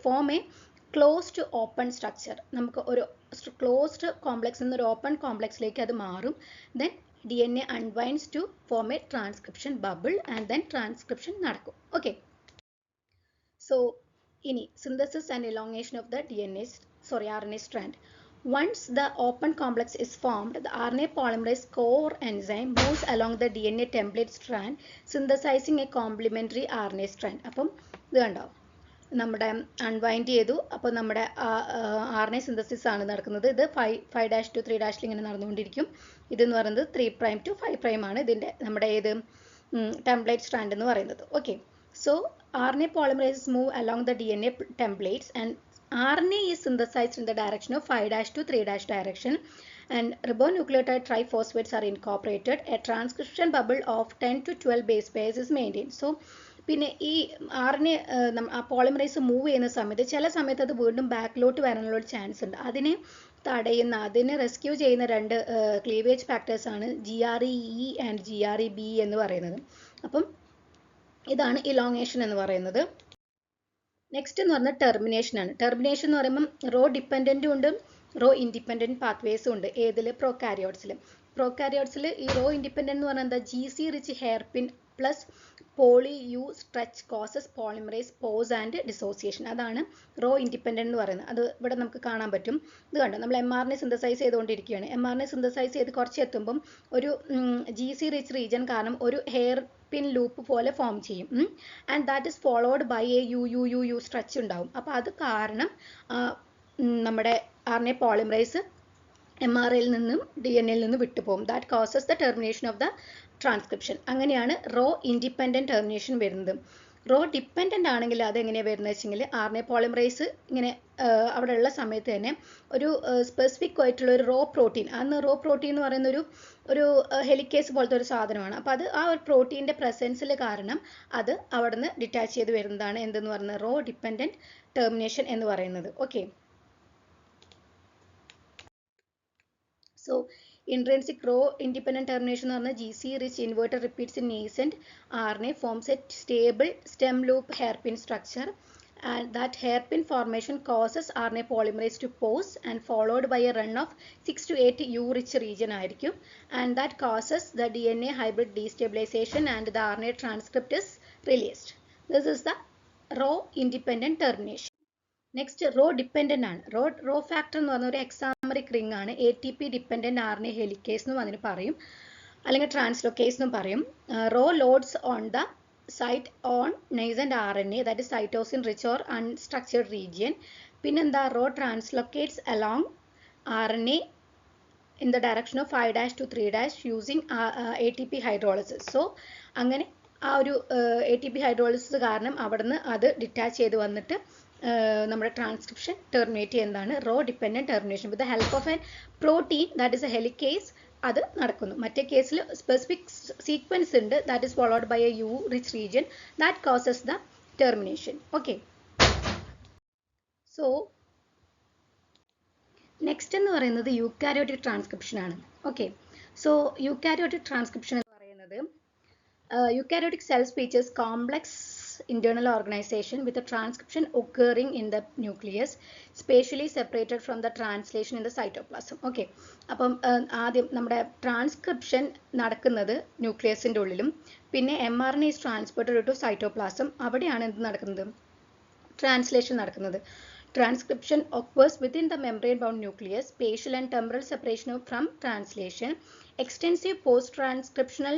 form a closed open structure. നമുക്ക് ഒരു ക്ലോസ്ഡ് കോംപ്ലക്സ് എന്നൊരു ഓപ്പൺ കോംപ്ലക്സിലേക്ക് അത് മാറും. Then DNA unwinds to form a transcription bubble and then transcription നടക്കും. ഓക്കെ, സോ ഇനി synthesis and elongation of the RNA strand. Once the open complex is formed, the RNA polymerase core enzyme moves along the DNA template strand, synthesizing a complementary RNA strand. അപ്പം ഇത് കണ്ടോ, നമ്മുടെ unwind ചെയ്തു. അപ്പോൾ നമ്മുടെ RNA synthesis ആണ് നടക്കുന്നത്. ഇത് 5' to 3' ഇങ്ങനെ നടന്നുകൊണ്ടിരിക്കും. ഇതെന്ന് പറയുന്നത് 3' to 5' ആണ് ഇതിൻ്റെ നമ്മുടെ ഏത് ടെംപ്ലേറ്റ് സ്ട്രാൻഡ് എന്ന് പറയുന്നത്. Okay, so RNA polymerases move along the DNA templates and RNA is synthesized in the direction of 5' to 3' direction and ribonucleotide triphosphates are incorporated. A transcription bubble of 10 to 12 base pairs is maintained. So പിന്നെ ഈ RNA polymerise move ചെയ്യുന്ന സമയത്ത് ചില സമയത്ത് അത് വീണ്ടും ബാക്കിലോട്ട് വരാനുള്ള ഒരു ചാൻസ് ഉണ്ട്. അതിനെ റെസ്ക്യൂ ചെയ്യുന്ന 2 ക്ലീവേജ് ഫാക്ടേഴ്സ് ആണ് GRE ആൻഡ് GREB എന്ന് പറയുന്നത്. അപ്പം ഇതാണ് ഇലോങ്ങേഷൻ എന്ന് പറയുന്നത്. നെക്സ്റ്റ് എന്ന് പറഞ്ഞാൽ ടെർമിനേഷൻ ആണ്. ടെർമിനേഷൻ എന്ന് പറയുമ്പം റോ ഡിപ്പെൻഡൻറ്റും ഉണ്ട്, റോ ഇൻഡിപെൻഡൻറ്റ് പാത്വേസും ഉണ്ട്. ഏതിൽ? പ്രൊകാരിയോട്സിൽ. ഈ റോ ഇൻഡിപെൻഡൻറ്റ് എന്ന് പറഞ്ഞാൽ എന്താ, GC rich hairpin plus poly U stretch causes polymerase pause and dissociation. അതാണ് റോ ഇൻഡിപെൻഡൻ്റ് എന്ന് പറയുന്നത്. അത് ഇവിടെ നമുക്ക് കാണാൻ പറ്റും. ഇത് കണ്ടോ, നമ്മൾ mRNA സിന്തസൈസ് ചെയ്തുകൊണ്ടിരിക്കുകയാണ്. mRNA സിന്തസൈസ് ചെയ്ത് കുറച്ച് എത്തുമ്പം ഒരു GC റിച്ച് റീജിയൻ കാരണം ഒരു ഹെയർ പിൻ ലൂപ്പ് പോലെ ഫോം ചെയ്യും. And that is followed by a U stretch ഉണ്ടാവും. അപ്പോൾ അത് കാരണം നമ്മുടെ RNA പോളിമറൈസ് MRNAയിൽ നിന്നും DNA നിന്നും വിട്ടുപോകും. That causes the termination of the transcription. അങ്ങനെയാണ് റോ ഇൻഡിപെൻഡൻറ്റ് ടെർമിനേഷൻ വരുന്നത്. റോ ഡിപ്പെൻഡൻ്റ് ആണെങ്കിൽ അതെങ്ങനെയാണ് വരുന്നത് വെച്ചെങ്കിൽ RNA പോളിമറൈസ് ഇങ്ങനെ അവിടെ ഉള്ള സമയത്ത് തന്നെ ഒരു സ്പെസിഫിക് ആയിട്ടുള്ള ഒരു റോ പ്രോട്ടീൻ, അന്ന് റോ പ്രോട്ടീൻ എന്ന് പറയുന്ന ഒരു ഹെലിക്കേസ് പോലത്തെ ഒരു സാധനമാണ്. അപ്പോൾ അത് ആ ഒരു പ്രോട്ടീൻ്റെ പ്രസൻസിൽ കാരണം അത് അവിടെ നിന്ന് ഡിറ്റാച്ച് ചെയ്ത് വരുന്നതാണ് എന്തെന്ന് പറയുന്നത് റോ ഡിപ്പെൻഡൻറ്റ് ടെർമിനേഷൻ എന്ന് പറയുന്നത്. Okay, so intrinsic row independent termination എന്ന് പറഞ്ഞാൽ GC rich inverted repeats in nascent RNA forms a stable stem loop hairpin structure, and that hairpin formation causes RNA polymerase to pause and followed by a run of 6 to 8 U rich region ആയിരിക്കും, and that causes the DNA hybrid destabilization and the RNA transcript is released. This is the row independent termination. Next rho dependent ആണ്. Rho factor എന്ന് പറഞ്ഞ ഒരു hexameric ring ആണ്. ATP dependent RNA helicase എന്നും അതിന് പറയും, അല്ലെങ്കിൽ ട്രാൻസ്ലോക്കേസ് എന്നും പറയും. Rho loads on the site on nascent RNA, that is cytosine rich or unstructured region. പിന്നെന്താ, rho translocates along RNA in the direction of 5' to 3' using ATP hydrolysis. So അങ്ങനെ ആ ഒരു ATP hydrolysis കാരണം അവിടുന്ന് അത് detach ചെയ്ത് വന്നിട്ട് നമ്മുടെ ട്രാൻസ്ക്രിപ്ഷൻ ടെർമിനേറ്റ് ചെയ്യുന്നതാണ് rho dependent termination. With the help of an protein that is a helicase അത് നടക്കുന്നു. മറ്റേ കേസിൽ സ്പെസിഫിക് സീക്വൻസ് ഉണ്ട് that is followed by a U rich region that causes the termination. Okay, so next എന്ന് പറയുന്നത് eukaryotic transcription ആണ്. Okay, so eukaryotic transcription എന്ന് പറയുന്നത് eukaryotic cells features complex internal organization with the transcription occurring in the nucleus, spatially separated from the translation in the cytoplasm. Okay, അപ്പം ആദ്യം നമ്മുടെ transcription നടക്കുന്നത് ന്യൂക്ലിയസിൻ്റെ ഉള്ളിലും പിന്നെ mRNA is transported to cytoplasm, അവിടെയാണ് എന്ത് നടക്കുന്നത്, ട്രാൻസ്ലേഷൻ നടക്കുന്നത്. Transcription occurs within the membrane-bound nucleus, spatial and temporal separation from translation. Extensive post-transcriptional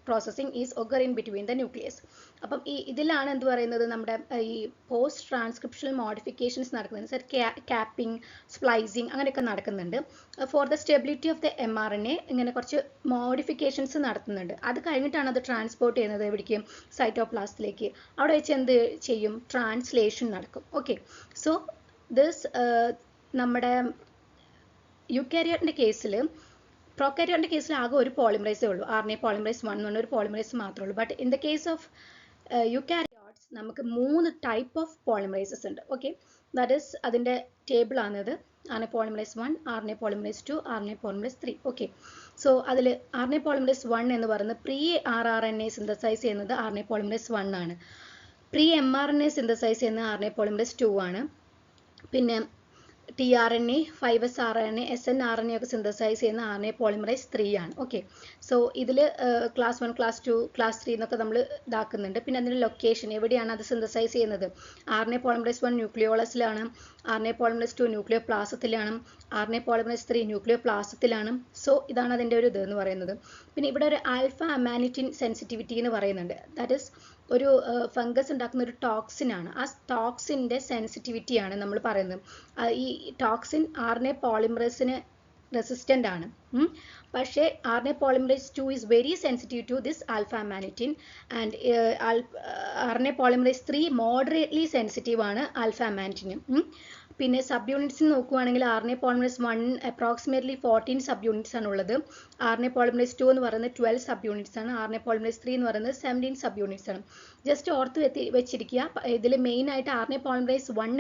processing is occur in between the nucleus. അപ്പം ഇതിലാണ് എന്ത് പറയുന്നത്, നമ്മുടെ ഈ പോസ്റ്റ് ട്രാൻസ്ക്രിപ്ഷണൽ മോഡിഫിക്കേഷൻസ് നടക്കുന്നുണ്ട്. സർ ക്യാപ്പിംഗ്, സ്പ്ലൈസിങ് അങ്ങനെയൊക്കെ നടക്കുന്നുണ്ട്. For the stability of the mRNA ഇങ്ങനെ കുറച്ച് മോഡിഫിക്കേഷൻസ് നടത്തുന്നുണ്ട്. അത് കഴിഞ്ഞിട്ടാണ് അത് ട്രാൻസ്പോർട്ട് ചെയ്യുന്നത് എവിടേക്ക്, സൈറ്റോപ്ലാസത്തിലേക്ക്. അവിടെ വെച്ച് എന്ത് ചെയ്യും, ട്രാൻസ്ലേഷൻ നടക്കും. ഓക്കെ, സോ ദിസ് നമ്മുടെ യൂക്കാരിയോട്ടിൻ്റെ കേസിൽ, പ്രോകാരിയോട്ടിൻ്റെ കേസിൽ ആകെ ഒരു പോളിമറൈസേ ഉള്ളൂ, RNA പോളിമറൈസ് 1 എന്ന് പറഞ്ഞ ഒരു പോളിമറൈസ് മാത്രമേ ഉള്ളൂ. But in the case of eukaryotes നമുക്ക് 3 ടൈപ്പ് ഓഫ് പോളിമറൈസസ് ഉണ്ട്. ഓക്കെ, ദാറ്റ് ഈസ് അതിൻ്റെ ടേബിൾ ആണിത്. RNA polymerase 1, RNA polymerase 2, RNA polymerase 3. Okay, so അതിൽ RNA polymerase 1 എന്ന് പറയുന്നത് പ്രീ rRNA സിന്തസൈസ് ചെയ്യുന്നത് RNA polymerase 1 ആണ്. പ്രീ mRNA സിന്തസൈസ് ചെയ്യുന്നത് RNA polymerase 2 ആണ്. പിന്നെ tRNA, 5s RNA, snRNA ഒക്കെ സിന്തസൈസ് ചെയ്യുന്ന RNA polymerase 3 ആണ്. ഓക്കെ, സോ ഇതിൽ ക്ലാസ് 1, ക്ലാസ് 2, ക്ലാസ് 3 എന്നൊക്കെ നമ്മൾ ഇതാക്കുന്നുണ്ട്. പിന്നെ അതിൻ്റെ ലൊക്കേഷൻ എവിടെയാണ് അത് സിന്തസൈസ് ചെയ്യുന്നത്, RNA polymerase 1 ന്യൂക്ലിയോളസിലാണ്, RNA polymerase 2 ന്യൂക്ലിയോപ്ലാസത്തിലാണ്, RNA polymerase 3 ന്യൂക്ലിയോപ്ലാസത്തിലാണ്. സോ ഇതാണ് അതിൻ്റെ ഒരു ഇത് എന്ന് പറയുന്നത്. പിന്നെ ഇവിടെ ഒരു ആൽഫ അമാനിറ്റിൻ സെൻസിറ്റിവിറ്റി എന്ന് പറയുന്നുണ്ട്. ദാറ്റ് ഈസ് ഒരു ഫംഗസ് ഉണ്ടാക്കുന്ന ഒരു ടോക്സിൻ ആണ്. ആ ടോക്സിൻ്റെ സെൻസിറ്റിവിറ്റിയാണ് നമ്മൾ പറയുന്നത്. ഈ ടോക്സിൻ RNA പോളിമറേസിന് റെസിസ്റ്റൻ്റ് ആണ്. പക്ഷേ RNA polymerase 2 is very sensitive to this alpha amanitin, and RNA polymerase 3 moderately sensitive ആണ് alpha amanitin. പിന്നെ സബ് യൂണിറ്റ്സ് നോക്കുകയാണെങ്കിൽ RNA polymerase 1 approximately 14 sub units ആണ് ഉള്ളത്. RNA polymerase 2 എന്ന് പറയുന്നത് 12 സബ് യൂണിറ്റ്സ് ആണ്. RNA polymerase 3 എന്ന് പറയുന്നത് 17 സബ് യൂണിറ്റ്സ് ആണ്. ജസ്റ്റ് ഓർത്ത് വെച്ചിരിക്കുക, ഇതിൽ മെയിനായിട്ട് RNA polymerase 1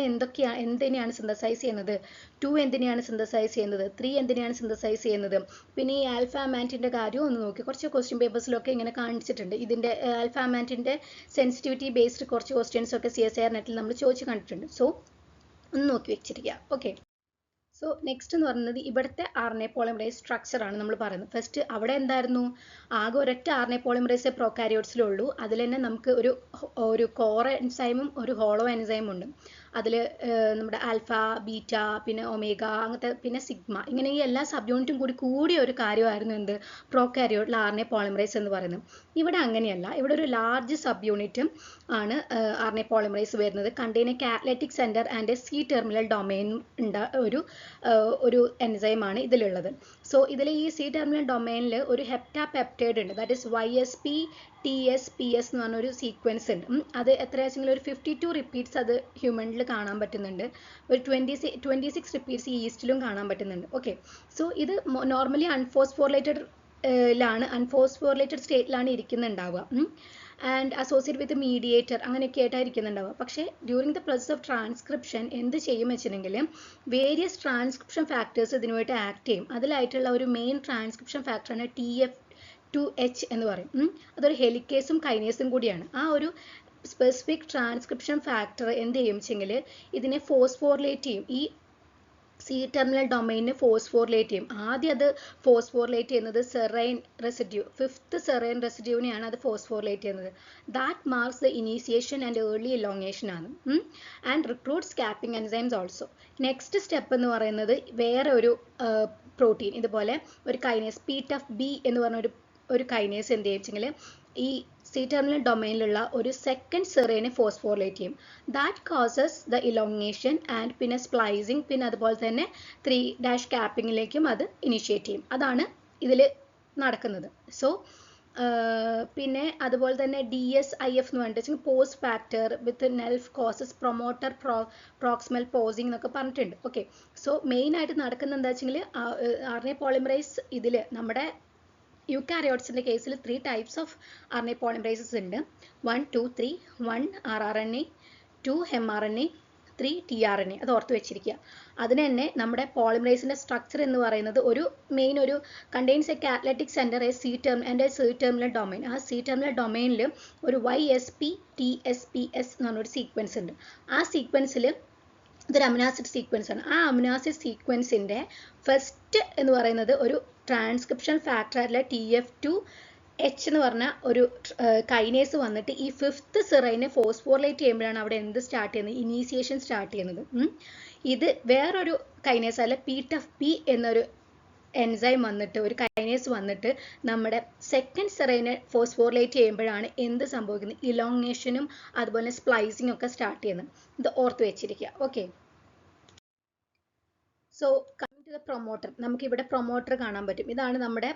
എന്തിനെയാണ് സിന്തസൈസ് ചെയ്യുന്നത്, 2 എന്തിനെയാണ് സിന്തസൈസ് ചെയ്യുന്നത്, 3 എന്തിനെയാണ് സിന്തസൈസ് ചെയ്യുന്നത്. പിന്നെ ഈ ആൽഫ അമാൻറ്റിൻ്റെ കാര്യം ഒന്ന് നോക്കി, കുറച്ച് ക്വസ്റ്റ്യൻ പേപ്പേഴ്സിലൊക്കെ ഇങ്ങനെ കാണിച്ചിട്ടുണ്ട്. ഇതിൻ്റെ ആൽഫ അമാൻറ്റിൻ്റെ സെൻസിറ്റിവിറ്റി ബേസ്ഡ് കുറച്ച് ക്വസ്റ്റ്യൻസ് ഒക്കെ CSIR നെറ്റിൽ നമ്മൾ ചോദിച്ച് കണ്ടിട്ടുണ്ട്. സോ ഒന്ന് നോക്കി വെച്ചിരിക്കുക. ഓക്കെ, സോ നെക്സ്റ്റ് എന്ന് പറയുന്നത് ഇവിടുത്തെ RNA പോളിമറേസ് സ്ട്രക്ചർ ആണ് നമ്മൾ പറയുന്നത്. ഫസ്റ്റ് അവിടെ എന്തായിരുന്നു, ആകെ ഒരൊറ്റ RNA പോളിമറേസ് പ്രോകാരിയോട്സിലുള്ളൂ. അതിൽ തന്നെ നമുക്ക് ഒരു കോർ എൻസൈമും ഒരു ഹോളോ എൻസൈമും ഉണ്ട്. അതിൽ നമ്മുടെ ആൽഫ, ബീറ്റ, പിന്നെ ഒമേഗ, അങ്ങനത്തെ പിന്നെ സിഗ്മ, ഇങ്ങനെ ഈ എല്ലാ സബ് യൂണിറ്റും കൂടിയ ഒരു കാര്യമായിരുന്നു എന്ത്, പ്രോകാരിയോട്ടിൽ RNA പോളിമറേസ് എന്ന് പറയുന്നത്. ഇവിടെ അങ്ങനെയല്ല. ഇവിടെ ഒരു ലാർജ് സബ് യൂണിറ്റും ആണ് RNA പോളിമറേസ് വരുന്നത്. Contain A catalytic centre and A C terminal domain ഒരു എൻസൈമാണ് ഇതിലുള്ളത്. സോ ഇതിൽ ഈ സി ടെർമിനൽ ഡൊമൈനിൽ ഒരു ഹെപ്റ്റാപെപ്റ്റൈഡ് ഉണ്ട്, ദാറ്റ് ഇസ് YSP TSPS എന്ന് പറഞ്ഞൊരു സീക്വൻസ് ഉണ്ട്. അത് എത്രയാണെങ്കിലും ഒരു 52 റിപ്പീറ്റ്സ് അത് ഹ്യൂമനിൽ കാണാൻ പറ്റുന്നുണ്ട്. ഒരു 26 റിപ്പീറ്റ്സ് ഈസ്റ്റിലും കാണാൻ പറ്റുന്നുണ്ട്. ഓക്കെ, സോ ഇത് നോർമലി അൺഫോസ്ഫോറിലേറ്റഡ് സ്റ്റേറ്റിലാണ് ഇരിക്കുന്നുണ്ടാവുക. ആൻഡ് അസോസിയേറ്റ് വിത്ത് മീഡിയേറ്റർ അങ്ങനെയൊക്കെ ആയിട്ടായിരിക്കുന്നുണ്ടാവുക. പക്ഷേ during the process of transcription എന്ത് ചെയ്യും വെച്ചിട്ടുണ്ടെങ്കിൽ വേരിയസ് ട്രാൻസ്ക്രിപ്ഷൻ ഫാക്ടേഴ്സ് ഇതിനുമായിട്ട് ആക്ട് ചെയ്യും. അതിലായിട്ടുള്ള ഒരു മെയിൻ ട്രാൻസ്ക്രിപ്ഷൻ ഫാക്ടറാണ് TF2H എന്ന് പറയും. അതൊരു ഹെലിക്കേസും കൈനേസും കൂടിയാണ്. ആ ഒരു സ്പെസിഫിക് ട്രാൻസ്ക്രിപ്ഷൻ ഫാക്ടർ എന്ത് ചെയ്യും വെച്ചെങ്കിൽ ഇതിനെ ഫോസ്ഫോറിലേറ്റ് ചെയ്യും. ഈ സി ടെർമിനൽ ഡൊമൈനിനെ ഫോസ്ഫോറിലേറ്റ് ചെയ്യും. ആദ്യം അത് ഫോസ്ഫോറിലേറ്റ് ചെയ്യുന്നത് സെറൈൻ റെസിഡ്യൂ, 5th സെറൈൻ റെസിഡ്യൂവിനെയാണ് അത് ഫോസ്ഫോറിലേറ്റ് ചെയ്യുന്നത്. That marks the initiation and early elongation ആണ്. And recruits capping enzymes also. Next step എന്ന് പറയുന്നത് വേറെ ഒരു പ്രോട്ടീൻ, ഇതുപോലെ ഒരു കൈനേസ് PTFB എന്ന് പറഞ്ഞ ഒരു കൈനേസ് എന്ത് ചെയ്യിച്ചെങ്കിൽ ഈ സി ടെർമിനൽ ഡൊമൈനിലുള്ള ഒരു സെക്കൻഡ് സെറൈനെ ഫോസ്ഫോറിലേറ്റ് ചെയ്യും. That causes the elongation and പിന്നെ സ്പ്ലൈസിങ്, പിന്നെ അതുപോലെ തന്നെ 3' ക്യാപ്പിങ്ങിലേക്കും അത് ഇനിഷ്യേറ്റ് ചെയ്യും. അതാണ് ഇതിൽ നടക്കുന്നത്. സോ പിന്നെ അതുപോലെ തന്നെ DSIF എന്ന് പറഞ്ഞിട്ട് പോസ്റ്റ് ഫാക്ടർ വിത്ത് നെൽഫ് കോസസ് പ്രൊമോട്ടർ പ്രോക്സിമൽ പോസിങ് എന്നൊക്കെ പറഞ്ഞിട്ടുണ്ട്. ഓക്കെ, സോ മെയിൻ ആയിട്ട് നടക്കുന്നത് എന്താ വെച്ചെങ്കിൽ RNA പോളിമറൈസ് ഇതിൽ നമ്മുടെ യൂക്കാരിയോട്സിൻ്റെ കേസിൽ 3 types ഓഫ് RNA പോളിമറൈസസ് ഉണ്ട്. 1, 2, 3. 1 rRNA, 2 mRNA, 3 tRNA. അത് ഓർത്ത് വെച്ചിരിക്കുക. അതിന് തന്നെ നമ്മുടെ പോളിമറൈസിൻ്റെ സ്ട്രക്ചർ എന്ന് പറയുന്നത് ഒരു contains A catalytic centre A C terminal domain. ആ സി ടെർമിനൽ ഡൊമൈനിൽ ഒരു YSP TSPS എന്ന് പറഞ്ഞൊരു സീക്വൻസ് ഉണ്ട്. ആ സീക്വൻസിൽ ഇതൊരു അമിനോ-ആസിഡ് സീക്വൻസ് ആണ്. ആ അമിനോ-ആസിഡ് സീക്വൻസിൻ്റെ ഫസ്റ്റ് എന്ന് പറയുന്നത് ഒരു ട്രാൻസ്ക്രിപ്ഷൻ ഫാക്ടറിലെ TF2H എന്ന് പറഞ്ഞ ഒരു കൈനേസ് വന്നിട്ട് ഈ 5th സെറൈനെ ഫോസ്ഫോറിലേറ്റ് ചെയ്യുമ്പോഴാണ് അവിടെ എന്ത് സ്റ്റാർട്ട് ചെയ്യുന്നത്, ഇനീസിയേഷൻ സ്റ്റാർട്ട് ചെയ്യുന്നത്. ഇത് വേറൊരു കൈനേസ് അല്ല, PTFB എന്നൊരു എൻസൈം വന്നിട്ട്, ഒരു കൈനേസ് വന്നിട്ട് നമ്മുടെ സെക്കൻഡ് സെറൈനെ ഫോസ്ഫോറിലേറ്റ് ചെയ്യുമ്പോഴാണ് എന്ത് സംഭവിക്കുന്നത്, ഇലോങ്ങേഷനും അതുപോലെ സ്പ്ലൈസിങ് ഒക്കെ സ്റ്റാർട്ട് ചെയ്യുന്നത്. ഇത് ഓർത്ത് വെച്ചിരിക്കുക. Okay, so coming to the promoter, നമുക്ക് ഇവിടെ പ്രൊമോട്ടർ കാണാൻ പറ്റും. ഇതാണ് നമ്മുടെ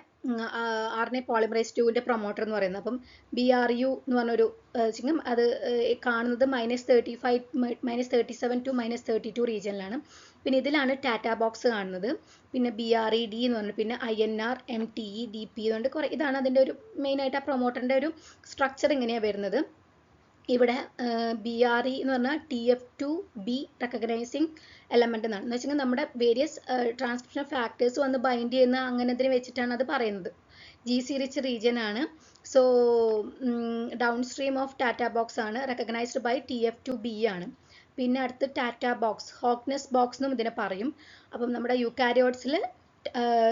RNA പോളിമറൈസ് 2ൻ്റെ പ്രൊമോട്ടർ എന്ന് പറയുന്നത്. അപ്പം BRU എന്ന് പറഞ്ഞൊരു ചിങ്ങം അത് കാണുന്നത് -35 -37 to -32 റീജിയനിലാണ്. പിന്നെ ഇതിലാണ് ടാറ്റ ബോക്സ് കാണുന്നത്. പിന്നെ BRED എന്ന് പറഞ്ഞു, പിന്നെ INR MTE DP എന്നുകൊണ്ട് കുറേ, ഇതാണ് അതിൻ്റെ ഒരു മെയിനായിട്ട് ആ പ്രൊമോട്ടറിൻ്റെ ഒരു സ്ട്രക്ചർ ഇങ്ങനെയാണ് വരുന്നത്. ഇവിടെ BRE എന്ന് പറഞ്ഞാൽ TF2B റെക്കഗ്നൈസിങ് എലമെൻ്റ് എന്നാണ്. എന്ന് വെച്ചാൽ നമ്മുടെ വേരിയസ് ട്രാൻസ്ക്രിപ്ഷൻ ഫാക്ടേഴ്സ് വന്ന് ബൈൻഡ് ചെയ്യുന്ന അങ്ങനത്തിന് വെച്ചിട്ടാണ് അത് പറയുന്നത്. GC റിച്ച് റീജിയൻ ആണ്. So down stream of Tata box ആണ്, റെക്കഗ്നൈസ്ഡ് ബൈ TF2B ആണ്. പിന്നെ അടുത്ത് ടാറ്റ ബോക്സ്, ഹോക്നെസ് ബോക്സ് എന്നും ഇതിനെ പറയും. അപ്പം നമ്മുടെ യൂക്കാരിയോട്സിൽ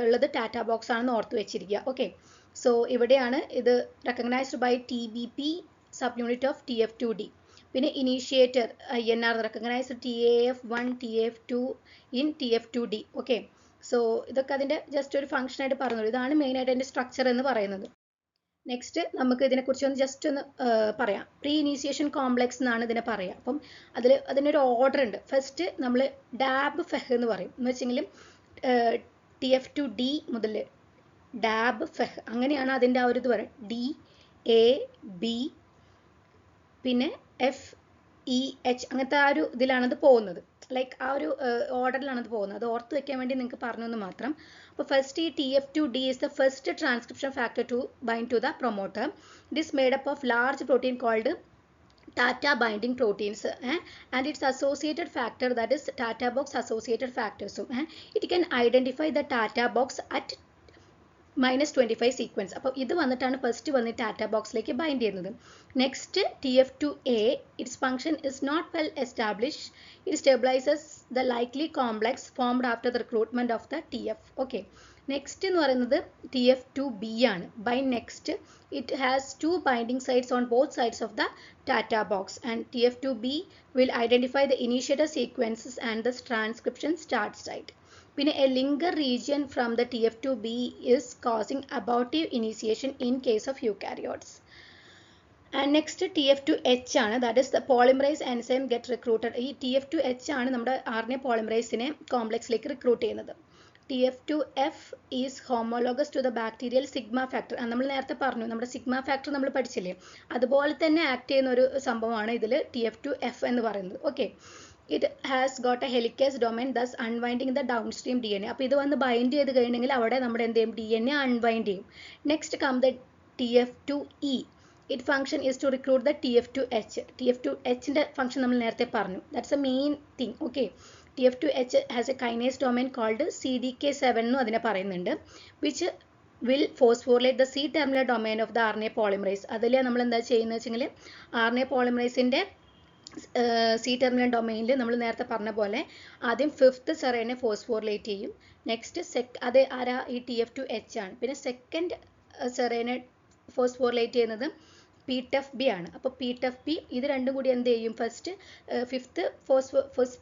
ഉള്ളത് ടാറ്റ ബോക്സ് ആണെന്ന് ഓർത്ത് വെച്ചിരിക്കുക. ഓക്കെ, സോ ഇവിടെയാണ് ഇത് recognized by TBP subunit of TF2D. പിന്നെ initiator INR recognized TAF1 TAF2 in TF2D. Okay, so ഇതൊക്കെ അതിൻ്റെ ജസ്റ്റ് ഒരു ഫംഗ്ഷൻ ആയിട്ട് പറഞ്ഞോളൂ. ഇതാണ് മെയിനായിട്ട് അതിൻ്റെ സ്ട്രക്ചർ എന്ന് പറയുന്നത്. നെക്സ്റ്റ് നമുക്ക് ഇതിനെക്കുറിച്ച് ജസ്റ്റ് ഒന്ന് പറയാം. പ്രീ ഇനീഷ്യേഷൻ കോംപ്ലെക്സ് എന്നാണ് ഇതിനെ പറയുക. അപ്പം അതിനൊരു ഓർഡർ ഉണ്ട്. ഫസ്റ്റ് നമ്മൾ ഡാബ് ഫെഹ് എന്ന് പറയും. എന്ന് വെച്ചെങ്കിൽ TF2D മുതൽ ഡാബ് ഫെഹ് അങ്ങനെയാണ് അതിൻ്റെ ആ ഒരു ഇത് പറയുക. DAB പിന്നെ FEH അങ്ങനത്തെ ആ ഒരു ഇതിലാണത് പോകുന്നത്. ലൈക്ക് ആ ഒരു ഓർഡറിലാണ് അത് പോകുന്നത്. അത് ഓർത്ത് വെക്കാൻ വേണ്ടി നിങ്ങൾക്ക് പറഞ്ഞെന്ന് മാത്രം. അപ്പോൾ ഫസ്റ്റ് ഈ TF2D is the first transcription factor to bind to the promoter. It is made up of large protein called Tata binding proteins and its associated factor, that is Tata box associated factors. It can identify the Tata box at -25 സീക്വൻസ്. അപ്പോൾ ഇത് വന്നിട്ടാണ് first വന്ന് TATA ബോക്സിലേക്ക് bind ചെയ്യുന്നത്. Next TF2A, its function is not well establish, it stabilises the likely complex formed after the recruitment of the TF. Okay, next എന്ന് പറയുന്നത് TF2B ആണ്. By next it has 2 binding sites on both sides of the TATA box and TF2B will identify the initiator sequences and the transcription start site. പിന്നെ a linker region from the TF2B is causing abortive initiation in case of eukaryotes. And next TF2H ആണ്, that is the polymerase enzyme get recruited. ഈ TF2H ആണ് നമ്മുടെ RNA polymerase-നെ കോംപ്ലക്സിലേക്ക് recruit ചെയ്യുന്നത്. TF2F is homologous to the bacterial sigma factor. നമ്മൾ നേരത്തെ പറഞ്ഞു, നമ്മുടെ sigma factor നമ്മൾ പഠിച്ചില്ലേ, അതുപോലെ തന്നെ ആക്ട് ചെയ്യുന്ന ഒരു സംഭവമാണ് ഇതിൽ TF2F എന്ന് പറയുന്നത്. Okay, it has got a helicase domain, thus unwinding the downstream DNA. അപ്പോൾ ഇത് വന്ന് ബൈൻഡ് ചെയ്ത് കഴിഞ്ഞെങ്കിൽ അവിടെ നമ്മുടെ എന്ത് ചെയ്യും, DNA അൺവൈൻഡ് ചെയ്യും. Next come the TF2E. Its function is to recruit the TF2H. TF2Hന്റെ ഫംഗ്ഷൻ നമ്മൾ നേരത്തെ പറഞ്ഞു, that's the main thing. Okay, TF2H has a kinase domain called CDK7 എന്നും അതിനെ പറയുന്നുണ്ട്, which will phosphorylate the C-terminal domain of the RNA polymerase. അതിൽ നമ്മൾ എന്താ ചെയ്യുന്നത് വെച്ചെങ്കിൽ RNA polymerase-ന്റെ C-terminal ഡൊമൈനിൽ നമ്മൾ നേരത്തെ പറഞ്ഞ പോലെ ആദ്യം 5th സെറൈനെ ഫോസ്ഫോറിലേറ്റ് ചെയ്യും. നെക്സ്റ്റ് അത് ആരാ, ഈ TF2H ആണ്. പിന്നെ സെക്കൻഡ് സെറൈനെ ഫോസ്ഫോറിലേറ്റ് ചെയ്യുന്നത് PTFB ആണ്. അപ്പോൾ PTFB ഇത് രണ്ടും കൂടി എന്ത് ചെയ്യും, ഫസ്റ്റ്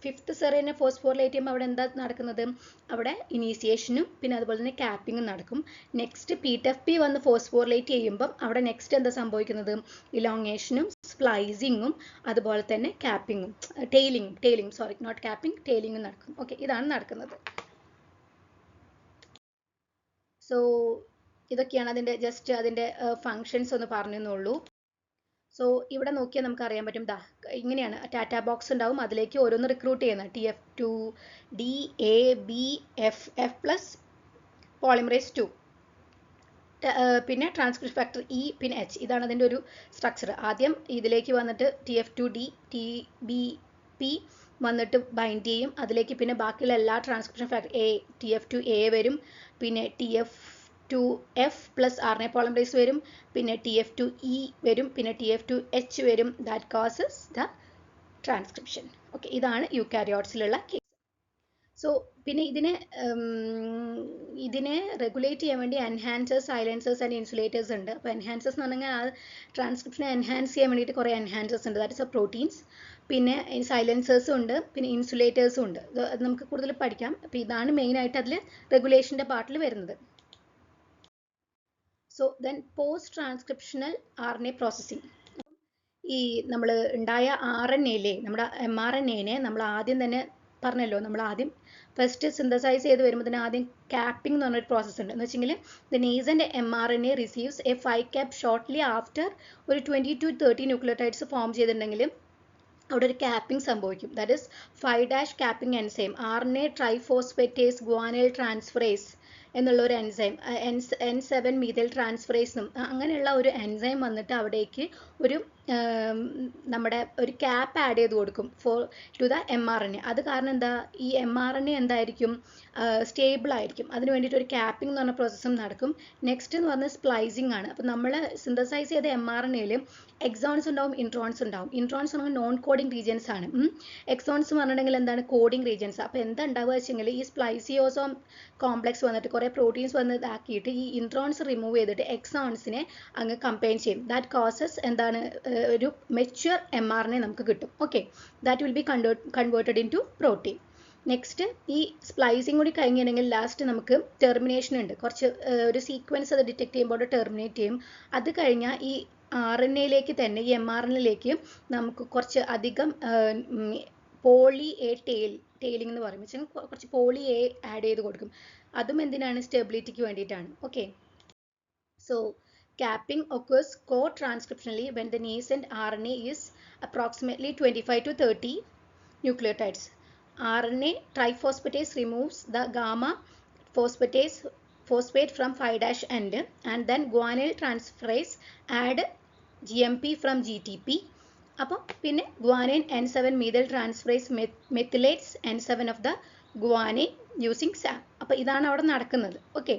ഫിഫ്ത്ത് സെറൈനെ ഫോസ്ഫോറിലേറ്റ് ചെയ്യുമ്പോൾ അവിടെ എന്താ നടക്കുന്നത്, അവിടെ ഇനീസിയേഷനും പിന്നെ അതുപോലെ തന്നെ ക്യാപ്പിങ്ങും നടക്കും. നെക്സ്റ്റ് PTFB വന്ന് ഫോസ്ഫോറിലേറ്റ് ചെയ്യുമ്പം അവിടെ നെക്സ്റ്റ് എന്താ സംഭവിക്കുന്നത്, ഇലോങ്ങേഷനും സ്പ്ലൈസിങ്ങും അതുപോലെ തന്നെ ക്യാപ്പിങ്ങും ടെയിലിംഗ് സോറി നോട്ട് ക്യാപ്പിംഗ്, ടെയിലിംഗും നടക്കും. ഓക്കെ, ഇതാണ് നടക്കുന്നത്. സോ ഇതൊക്കെയാണ് അതിൻ്റെ ജസ്റ്റ് അതിൻ്റെ ഫങ്ഷൻസ് ഒന്ന് പറഞ്ഞെന്നുള്ളൂ. സോ ഇവിടെ നോക്കിയാൽ നമുക്ക് അറിയാൻ പറ്റും, ഇങ്ങനെയാണ് ടാറ്റ ബോക്സ് ഉണ്ടാവും, അതിലേക്ക് ഓരോന്ന് റിക്രൂട്ട് ചെയ്യുന്നത് TF2D-A-B-F പ്ലസ് പോളിമറേസ് 2, പിന്നെ ട്രാൻസ്ക്രിപ്ഷൻ ഫാക്ടർ E പിന്നെ H. ഇതാണ് അതിൻ്റെ ഒരു സ്ട്രക്ചർ. ആദ്യം ഇതിലേക്ക് വന്നിട്ട് TF2D TBP വന്നിട്ട് ബൈൻഡ് ചെയ്യും, അതിലേക്ക് പിന്നെ ബാക്കിയുള്ള എല്ലാ ട്രാൻസ്ക്രിപ്ഷൻ ഫാക്ടർ TF2A വരും, പിന്നെ TF2F പ്ലസ് RNA polymerase വരും, പിന്നെ TF2E വരും, പിന്നെ TF2H വരും. That causes the transcription. Okay, ഇതാണ് യൂക്കാരിയോട്സിലുള്ള കേസ്. സോ പിന്നെ ഇതിനെ റെഗുലേറ്റ് ചെയ്യാൻ വേണ്ടി എൻഹാൻസേഴ്സ്, സൈലൻസേഴ്സ് ആൻഡ് ഇൻസുലേറ്റേഴ്സ് ഉണ്ട്. അപ്പോൾ എൻഹാൻസേഴ്സ് എന്ന് പറഞ്ഞാൽ ആ ട്രാൻസ്ക്രിപ്ഷനെ എൻഹാൻസ് ചെയ്യാൻ വേണ്ടിയിട്ട് കുറേ എൻഹാൻസേഴ്സ് ഉണ്ട്, ദാറ്റ് ഇസ് പ്രോട്ടീൻസ്. പിന്നെ സൈലൻസേഴ്സും ഉണ്ട്, പിന്നെ ഇൻസുലേറ്റേഴ്സും ഉണ്ട്. അത് നമുക്ക് കൂടുതൽ പഠിക്കാം. അപ്പോൾ ഇതാണ് മെയിനായിട്ട് അതിൽ റെഗുലേഷൻ്റെ പാർട്ടിൽ വരുന്നത്. So then post transcriptional RNA processing. ഈ നമ്മൾ ഉണ്ടായ RNA-യിലെ നമ്മുടെ mRNA-നെ നമ്മൾ ആദ്യം തന്നെ പറഞ്ഞല്ലോ, നമ്മൾ ആദ്യം ഫസ്റ്റ് സിന്തസൈസ് ചെയ്ത് വരുമ്പോൾ തന്നെ ആദ്യം ക്യാപ്പിംഗ് എന്ന് പറഞ്ഞൊരു പ്രോസസ്സ് ഉണ്ട്. എന്ന് വെച്ചെങ്കിൽ the nascent mRNA receives a 5 cap shortly after ഒരു 20 to 30 ന്യൂക്ലിയോടൈഡ്സ് ഫോം ചെയ്തിട്ടുണ്ടെങ്കിൽ അവിടെ ഒരു ക്യാപ്പിംഗ് സംഭവിക്കും. That is 5' capping enzyme, RNA triphosphatase guanylyl transferase എന്നുള്ള ഒരു എൻസൈം, N7 മീഥൈൽ ട്രാൻസ്ഫറേസും അങ്ങനെയുള്ള ഒരു എൻസൈം വന്നിട്ട് അവിടേക്ക് ഒരു നമ്മുടെ ഒരു ക്യാപ്പ് ആഡ് ചെയ്ത് കൊടുക്കും ടു ദ mRNA. അത് കാരണം എന്താ, ഈ mRNA എന്തായിരിക്കും, സ്റ്റേബിൾ ആയിരിക്കും. അതിന് വേണ്ടിയിട്ട് ഒരു ക്യാപ്പിംഗ് എന്ന് പറഞ്ഞ പ്രോസസ്സും നടക്കും. നെക്സ്റ്റ് എന്ന് പറഞ്ഞാൽ സ്പ്ലൈസിങ് ആണ്. അപ്പോൾ നമ്മൾ സിന്തസൈസ് ചെയ്ത mRNA-യിൽ എക്സോൺസ് ഉണ്ടാവും, ഇൻട്രോൺസ് ഉണ്ടാവും. ഇൻട്രോൺസ് എന്ന് പറഞ്ഞാൽ നോൺ കോഡിംഗ് റീജിയൻസ് ആണ്. എക്സോൺസ് എന്ന് പറഞ്ഞിട്ടുണ്ടെങ്കിൽ എന്താണ്, കോഡിംഗ് റീജിയൻസ്. അപ്പോൾ എന്താ ഉണ്ടാവുക വെച്ചെങ്കിൽ ഈ സ്പ്ലൈസിയോസോം കോംപ്ലക്സ് വന്നിട്ട് കുറേ പ്രോട്ടീൻസ് വന്ന് ഇതാക്കിയിട്ട് ഈ ഇൻട്രോൺസ് റിമൂവ് ചെയ്തിട്ട് എക്സോൺസിനെ അങ്ങ് കമ്പൈൻ ചെയ്യും. ദാറ്റ് കോസസ് എന്താണ്, ഒരു മെച്യൂർ mRNA നമുക്ക് കിട്ടും. Okay, that will be converted into protein. Next ഈ സ്പ്ലൈസിങ് കൂടി കഴിഞ്ഞിട്ടുണ്ടെങ്കിൽ ലാസ്റ്റ് നമുക്ക് ടെർമിനേഷൻ ഉണ്ട്. കുറച്ച് ഒരു സീക്വൻസ് അത് ഡിറ്റക്ട് ചെയ്യുമ്പോൾ ടെർമിനേറ്റ് ചെയ്യും. അത് കഴിഞ്ഞാൽ ഈ RNA-യിലേക്ക് തന്നെ, ഈ mRNA-യിലേക്ക് നമുക്ക് കുറച്ച് അധികം പോളി എ ടെയിലിംഗ് എന്ന് പറയും, വെച്ചാൽ കുറച്ച് പോളി എ ആഡ് ചെയ്ത് കൊടുക്കും. അതും എന്തിനാണ്, സ്റ്റെബിലിറ്റിക്ക് വേണ്ടിയിട്ടാണ്. Okay, so capping occurs co-transcriptionally when the nascent RNA is approximately 25 to 30 nucleotides. RNA triphosphatase removes the gamma phosphate from 5' end and then guanyl transferase add GMP from GTP. അപ്പോൾ പിന്നെ guanine N7 methyl transferase methylates N7 of the guanine using SAM. അപ്പോൾ ഇതാണ് അവിടെ നടക്കുന്നത്. Okay.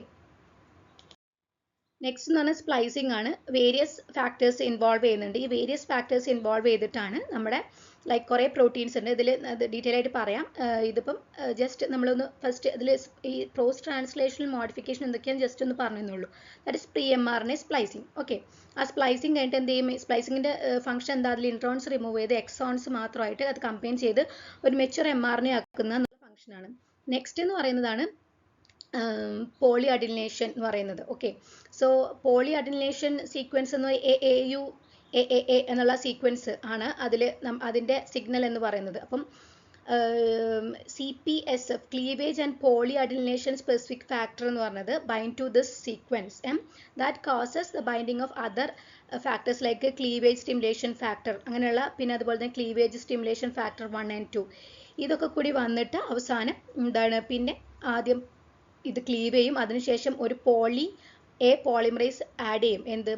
Next എന്ന് പറഞ്ഞാൽ splicing ആണ്. Various factors involve ചെയ്യുന്നുണ്ട്. ഈ വേരിയസ് ഫാക്ടേഴ്സ് ഇൻവോൾവ് ചെയ്തിട്ടാണ് നമ്മുടെ ലൈക്ക് കുറേ പ്രോട്ടീൻസ് ഉണ്ട്. ഇതിൽ ഡീറ്റെയിൽ ആയിട്ട് പറയാം. ഇതിപ്പം ജസ്റ്റ് നമ്മളൊന്ന് ഫസ്റ്റ് ഇതിൽ ഈ പോസ്റ്റ് ട്രാൻസ്ലേഷണൽ മോഡിഫിക്കേഷൻ എന്തൊക്കെയാണെന്ന് ജസ്റ്റ് ഒന്ന് പറഞ്ഞെന്നുള്ളൂ. That is pre mRNA splicing. Okay, ആ സ്പ്ലൈസിങ് കഴിഞ്ഞിട്ട് എന്ത് ചെയ്യും? സ്പ്ലൈസിങ്ങിൻ്റെ ഫംഗ്ഷൻ എന്താ? അതിൽ ഇൻട്രോൺസ് റിമൂവ് ചെയ്ത് എക്സോൺസ് മാത്രമായിട്ട് അത് കമ്പൈൻ ചെയ്ത് ഒരു മെച്യൂർ mRNA ആക്കുന്ന എന്നുള്ള ഫംഗ്ഷനാണ്. നെക്സ്റ്റ് എന്ന് പറയുന്നതാണ് പോളി അഡിനേഷൻ എന്ന് പറയുന്നത്. Okay, so polyadenylation sequence എന്ന് AAU AAA എന്നുള്ള സീക്വൻസ് ആണ് അതിൻ്റെ സിഗ്നൽ എന്ന് പറയുന്നത്. അപ്പം CPSF cleavage and polyadenylation specific factor എന്ന് പറഞ്ഞത് bind to this sequence that causes the binding of other factors like cleavage stimulation factor അങ്ങനെയുള്ള, പിന്നെ അതുപോലെ തന്നെ ക്ലീവേജ് സ്റ്റിമുലേഷൻ ഫാക്ടർ 1 and 2 ഇതൊക്കെ കൂടി വന്നിട്ട് അവസാനം എന്താണ്, പിന്നെ ആദ്യം ഇത് ക്ലീവ് ചെയ്യും. അതിനുശേഷം ഒരു പോളിമറേസ് ആഡ് ചെയ്യും. എന്ത്?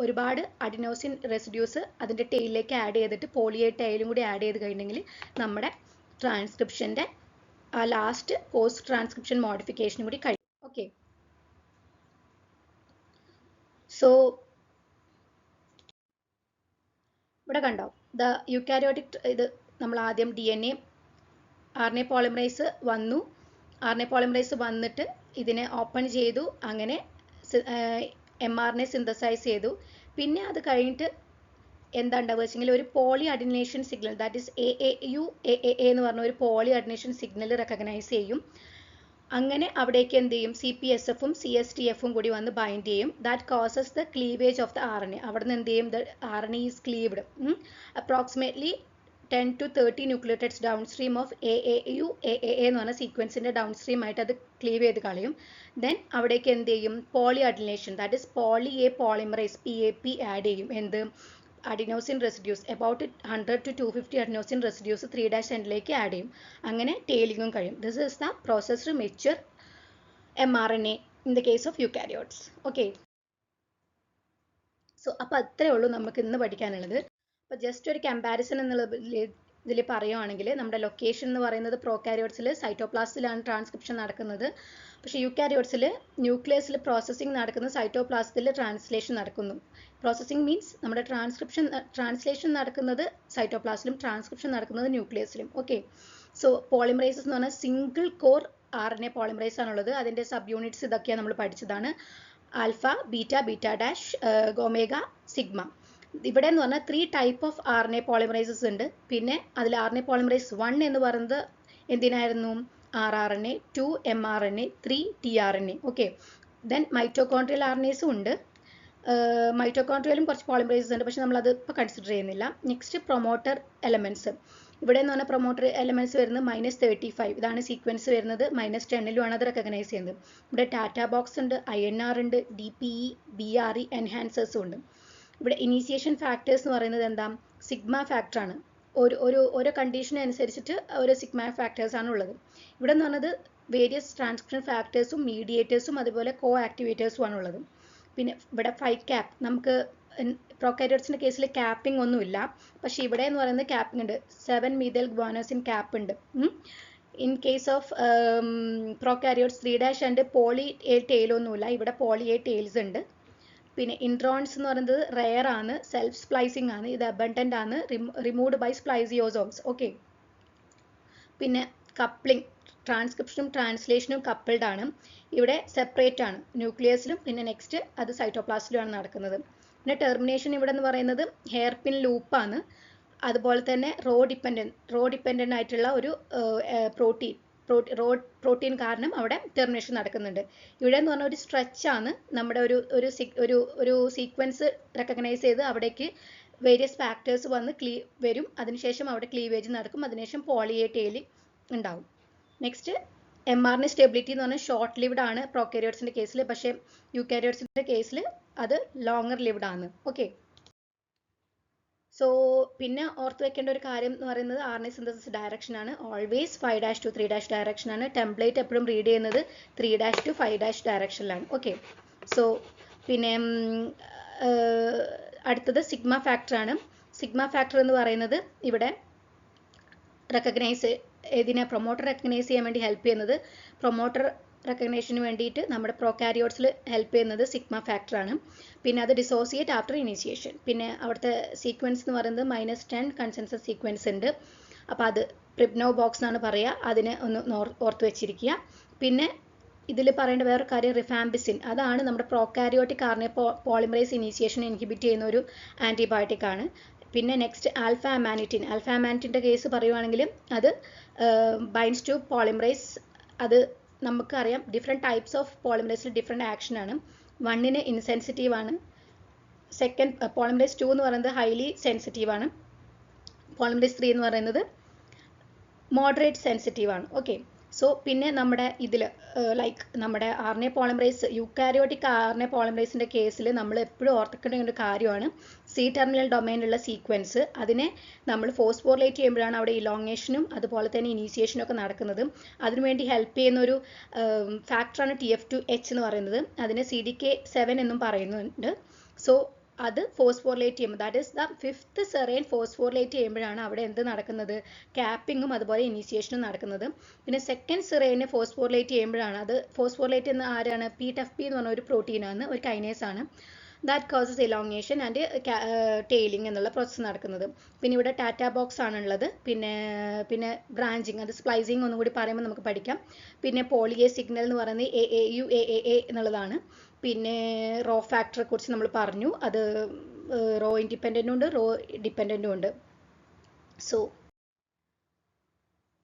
ഒരുപാട് അഡിനോസിൻ റെസിഡ്യൂസ് അതിൻ്റെ ടെയിലേക്ക് ആഡ് ചെയ്തിട്ട് പോളിയെ ടെയിലും കൂടി ആഡ് ചെയ്ത് കഴിഞ്ഞെങ്കിൽ നമ്മുടെ ട്രാൻസ്ക്രിപ്ഷൻ്റെ ലാസ്റ്റ് പോസ്റ്റ് ട്രാൻസ്ക്രിപ്ഷൻ മോഡിഫിക്കേഷനും കൂടി കഴിയും. ഓക്കെ, സോ ഇവിടെ കണ്ടോ, ദ യൂക്കാരിയോട്ടിക് ഇത് നമ്മൾ ആദ്യം DNA RNA പോളിമറേസ് വന്നു. RNA പോളിമറേസ് വന്നിട്ട് ഇതിനെ ഓപ്പൺ ചെയ്തു, അങ്ങനെ mRNA സിന്തസൈസ് ചെയ്തു. പിന്നെ അത് കഴിഞ്ഞിട്ട് എന്താ ഉണ്ടാവുക വെച്ചെങ്കിൽ ഒരു polyadenylation signal, that is AAU AAA എന്ന് പറഞ്ഞ ഒരു പോളി അഡിനേഷൻ സിഗ്നൽ റെക്കഗ്നൈസ് ചെയ്യും. അങ്ങനെ അവിടേക്ക് എന്ത് ചെയ്യും? CPSF-ഉം CSTF-ഉം കൂടി വന്ന് ബൈൻഡ് ചെയ്യും. That causes the cleavage of the RNA. അവിടെ നിന്ന് എന്ത് ചെയ്യും? The RNA is cleaved approximately 10 to 30 nucleotides downstream of AAU AAA എന്ന് പറഞ്ഞ സീക്വൻസിൻ്റെ ഡൗൺ സ്ട്രീം ആയിട്ട് അത് ക്ലീവ് ചെയ്ത് കളയും. ദെൻ അവിടേക്ക് എന്ത് ചെയ്യും? Polyadenylation, that is poly A polymerase PAP add ചെയ്യും. എന്ത്? Adenosine residues about 100 to 250 adenosine residues 3' എൻഡിലേക്ക് ആഡ് ചെയ്യും. അങ്ങനെ ടെയിലിങ്ങും കഴിയും. This is the processed mature mRNA in the case of eukaryotes. Okay, so അപ്പോൾ അത്രയേ ഉള്ളൂ നമുക്ക് ഇന്ന് പഠിക്കാനുള്ളത്. അപ്പോൾ ജസ്റ്റ് ഒരു കമ്പാരിസൺ എന്നുള്ള ഇതിൽ പറയുവാണെങ്കിൽ നമ്മുടെ ലൊക്കേഷൻ എന്ന് പറയുന്നത് പ്രോകാരിയോട്സിൽ സൈറ്റോപ്ലാസത്തിലാണ് ട്രാൻസ്ക്രിപ്ഷൻ നടക്കുന്നത്. പക്ഷേ യൂക്കാരിയോട്സിൽ ന്യൂക്ലിയസിൽ പ്രോസസ്സിംഗ് നടക്കുന്നത് സൈറ്റോപ്ലാസത്തിൽ ട്രാൻസ്ലേഷൻ നടക്കുന്നു. പ്രോസസ്സിംഗ് മീൻസ് നമ്മുടെ ട്രാൻസ്ലേഷൻ നടക്കുന്നത് സൈറ്റോപ്ലാസിലും ട്രാൻസ്ക്രിപ്ഷൻ നടക്കുന്നത് ന്യൂക്ലിയസിലും. ഓക്കെ, സോ പോളിമറേസസ് എന്ന് പറഞ്ഞാൽ സിംഗിൾ കോർ RNA പോളിമറേസ് ആണുള്ളത്. അതിൻ്റെ സബ് യൂണിറ്റ്സ് ഇതൊക്കെയാണ് നമ്മൾ പഠിച്ചതാണ്. Alpha, beta, beta dash, omega, sigma. ഇവിടെ എന്ന് പറഞ്ഞാൽ 3 ടൈപ്പ് ഓഫ് RNA പോളിമറൈസസ് ഉണ്ട്. പിന്നെ അതിൽ RNA പോളിമറൈസ് 1 എന്ന് പറയുന്നത് എന്തിനായിരുന്നു? rRNA, 2 mRNA, 3 tRNA. Okay, then mitochondrial RNAസും ഉണ്ട്. മൈറ്റോകോൺട്രിയലും കുറച്ച് പോളിമറൈസസ് ഉണ്ട്, പക്ഷെ നമ്മളത് ഇപ്പോൾ കൺസിഡർ ചെയ്യുന്നില്ല. Next promoter elements. ഇവിടെ എന്ന് പറഞ്ഞാൽ പ്രൊമോട്ടർ എലമെൻറ്റ്സ് വരുന്നത് -35. ഇതാണ് സീക്വൻസ് വരുന്നത്. -10-ലുമാണ് അത് റെക്കഗ്നൈസ് ചെയ്യുന്നത്. ഇവിടെ ടാറ്റ ബോക്സ് ഉണ്ട്, INR ഉണ്ട്, DPE, BRE എൻഹാൻസേഴ്സും ഉണ്ട്. ഇവിടെ ഇനീഷ്യേഷൻ ഫാക്ടേഴ്സ് എന്ന് പറയുന്നത് എന്താ? സിഗ്മ ഫാക്ടറാണ്. ഓരോ കണ്ടീഷൻ അനുസരിച്ചിട്ട് ഓരോ സിഗ്മ ഫാക്ടേഴ്സ് ആണ് ഉള്ളത്. ഇവിടെ എന്ന് പറഞ്ഞത് വേരിയസ് ട്രാൻസ്ക്രിപ്ഷൻ ഫാക്ടേഴ്സും മീഡിയേറ്റേഴ്സും അതുപോലെ കോ ആക്ടിവേറ്റേഴ്സും ആണ് ഉള്ളത്. പിന്നെ ഇവിടെ 5 ക്യാപ്പ്. നമുക്ക് പ്രോകാരിയോട്സിൻ്റെ കേസിൽ ക്യാപ്പിംഗ് ഒന്നുമില്ല, പക്ഷേ ഇവിടെ എന്ന് പറയുന്നത് ക്യാപ്പിംഗ് ഉണ്ട്. 7 മീഥൈൽ ഗ്വാനോസിൻ ക്യാപ്പ് ഉണ്ട്. In case of prokaryotes 3' and poly A ടെയിലൊന്നുമില്ല. ഇവിടെ പോളി എ ടെയിൽസ് ഉണ്ട്. പിന്നെ ഇൻട്രോൺസ് എന്ന് പറയുന്നത് റെയർ ആണ്, സെൽഫ് സ്പ്ലൈസിങ് ആണ്, ഇത് അബണ്ടൻ്റ് ആണ്, റിമൂവ്ഡ് ബൈ സ്പ്ലൈസിയോസോംസ്. ഓക്കെ, പിന്നെ കപ്ലിംഗ്, ട്രാൻസ്ക്രിപ്ഷനും ട്രാൻസ്ലേഷനും കപ്പിൾഡ് ആണ്. ഇവിടെ സെപ്പറേറ്റ് ആണ്, ന്യൂക്ലിയസിലും പിന്നെ നെക്സ്റ്റ് അത് സൈറ്റോപ്ലാസ്റ്റിലുമാണ് നടക്കുന്നത്. പിന്നെ ടെർമിനേഷൻ ഇവിടെ എന്ന് പറയുന്നത് ഹെയർ പിൻ ലൂപ്പാണ്. അതുപോലെ തന്നെ റോ ഡിപ്പെൻഡൻ്റ് ആയിട്ടുള്ള ഒരു പ്രോട്ടീൻ കാരണം അവിടെ ടെർമിനേഷൻ നടക്കുന്നുണ്ട്. ഇവിടെ എന്ന് പറഞ്ഞാൽ ഒരു സ്ട്രെച്ച് ആണ്. നമ്മുടെ ഒരു സീക്വൻസ് റെക്കഗ്നൈസ് ചെയ്ത് അവിടേക്ക് വേരിയസ് ഫാക്ടേഴ്സ് വന്ന് വരും. അതിനുശേഷം അവിടെ ക്ലീവേജ് നടക്കും. അതിനുശേഷം പോളി എ ടെയിൽ ഉണ്ടാവും. നെക്സ്റ്റ് mRNA സ്റ്റെബിലിറ്റി എന്ന് പറഞ്ഞാൽ ഷോർട്ട് ലിവ്ഡ് ആണ് പ്രോകാരിയോട്സിൻ്റെ കേസിൽ, പക്ഷേ യൂക്കാരിയോട്സിൻ്റെ കേസിൽ അത് ലോങ്ങർ ലിവ്ഡ് ആണ്. ഓക്കെ, സോ പിന്നെ ഓർത്ത് വെക്കേണ്ട ഒരു കാര്യം എന്ന് പറയുന്നത് RNA സിന്തസിസ് ഡയറക്ഷൻ ആണ്. ഓൾവേസ് 5' to 3' ഡയറക്ഷൻ ആണ്. ടെംപ്ലേറ്റ് എപ്പോഴും റീഡ് ചെയ്യുന്നത് 3' to 5' ഡയറക്ഷനിലാണ്. ഓക്കെ, സോ പിന്നെ അടുത്തത് സിഗ്മ ഫാക്ടർ ആണ്. സിഗ്മ ഫാക്ടർ എന്ന് പറയുന്നത് ഇവിടെ പ്രൊമോട്ടർ റെക്കഗ്നൈസ് ചെയ്യാൻ വേണ്ടി ഹെൽപ്പ് ചെയ്യുന്നത്. പ്രൊമോട്ടർ റെക്കഗ്നേഷന് വേണ്ടിയിട്ട് നമ്മുടെ പ്രൊകാരിയോട്സിൽ ഹെൽപ്പ് ചെയ്യുന്നത് സിഗ്മ ഫാക്ടറാണ്. പിന്നെ അത് ഡിസോസിയേറ്റ് ആഫ്റ്റർ ഇനീഷ്യേഷൻ. പിന്നെ അവിടുത്തെ സീക്വൻസ് എന്ന് പറയുന്നത് -10 കൺസെൻസസ് സീക്വൻസ് ഉണ്ട്. അപ്പോൾ അത് പ്രിപ്നോ ബോക്സ് എന്നാണ് പറയുക. അതിനെ ഒന്ന് ഓർത്ത് വെച്ചിരിക്കുക. പിന്നെ ഇതിൽ പറയേണ്ട വേറൊരു കാര്യം റിഫാംപിസിൻ, അതാണ് നമ്മുടെ prokaryotic RNA polymerase initiation inhibit ചെയ്യുന്ന ഒരു ആൻറ്റിബയോട്ടിക് ആണ്. പിന്നെ നെക്സ്റ്റ് ആൽഫ അമാനിറ്റിൻ. ആൽഫ അമാനിറ്റിൻ്റെ കേസ് പറയുവാണെങ്കിൽ അത് ബൈൻഡ്സ് ടു പോളിമറേസ്. അത് നമുക്കറിയാം ഡിഫറെൻറ്റ് ടൈപ്സ് ഓഫ് പോളിമറേസിൽ ഡിഫറെൻറ്റ് ആക്ഷൻ ആണ്. 1 ഇൻസെൻസിറ്റീവ് ആണ്. സെക്കൻഡ് പോളിമറേസ് 2 എന്ന് പറയുന്നത് ഹൈലി സെൻസിറ്റീവ് ആണ്. പോളിമറേസ് 3 എന്ന് പറയുന്നത് മോഡറേറ്റ് സെൻസിറ്റീവ് ആണ്. ഓക്കെ, സോ പിന്നെ നമ്മുടെ ഇതിൽ ലൈക്ക് നമ്മുടെ ആർഎൻഎ പോളിമറേസ് യൂക്കാരിയോട്ടിക് ആർഎൻഎ പോളിമറേസിൻ്റെ കേസിൽ നമ്മൾ എപ്പോഴും ഓർത്തിക്കേണ്ട ഒരു കാര്യമാണ് സി ടെർമിനൽ ഡൊമൈനിലുള്ള സീക്വൻസ്. അതിനെ നമ്മൾ ഫോസ്ഫോറിലേറ്റ് ചെയ്യുമ്പോഴാണ് അവിടെ ഇലോങ്ങേഷനും അതുപോലെ തന്നെ ഇനീഷ്യേഷനും ഒക്കെ നടക്കുന്നത്. അതിനുവേണ്ടി ഹെൽപ്പ് ചെയ്യുന്ന ഒരു ഫാക്ടറാണ് TF2H എന്ന് പറയുന്നത്. അതിനെ CDK7 എന്നും പറയുന്നുണ്ട്. സോ അത് ഫോസ്ഫോറിലേറ്റ് ചെയ്യുമ്പോൾ, that is the 5th serene phosphorylate ചെയ്യുമ്പോഴാണ് അവിടെ എന്ത് നടക്കുന്നത്, ക്യാപ്പിങ്ങും അതുപോലെ ഇനീഷ്യേഷനും നടക്കുന്നത്. പിന്നെ സെക്കൻഡ് സെറൈനെ ഫോസ്ഫോറിലേറ്റ് ചെയ്യുമ്പോഴാണ്, അത് ഫോസ്ഫോറിലേറ്റ് ചെയ്യുന്ന ആരാണ്, PTFP എന്ന് പറഞ്ഞ ഒരു പ്രോട്ടീനാണ്, ഒരു കൈനേസ് ആണ്. That causes elongation and tailing എന്നുള്ള പ്രോസസ്സ് നടക്കുന്നത്. പിന്നെ ഇവിടെ ടാറ്റ ബോക്സ് ആണുള്ളത്. പിന്നെ ബ്രാഞ്ചിങ്, അത് സ്പ്ലൈസിങ് ഒന്നും കൂടി പറയുമ്പോൾ നമുക്ക് പഠിക്കാം. പിന്നെ പോളിയെ സിഗ്നൽ എന്ന് പറയുന്നത് AAA എന്നുള്ളതാണ്. പിന്നെ റോ ഫാക്ടറെ കുറിച്ച് നമ്മൾ പറഞ്ഞു, അത് റോ ഇൻഡിപെൻഡൻറ്റും ഉണ്ട് റോ ഡിപ്പെൻഡൻറ്റും ഉണ്ട്. സോ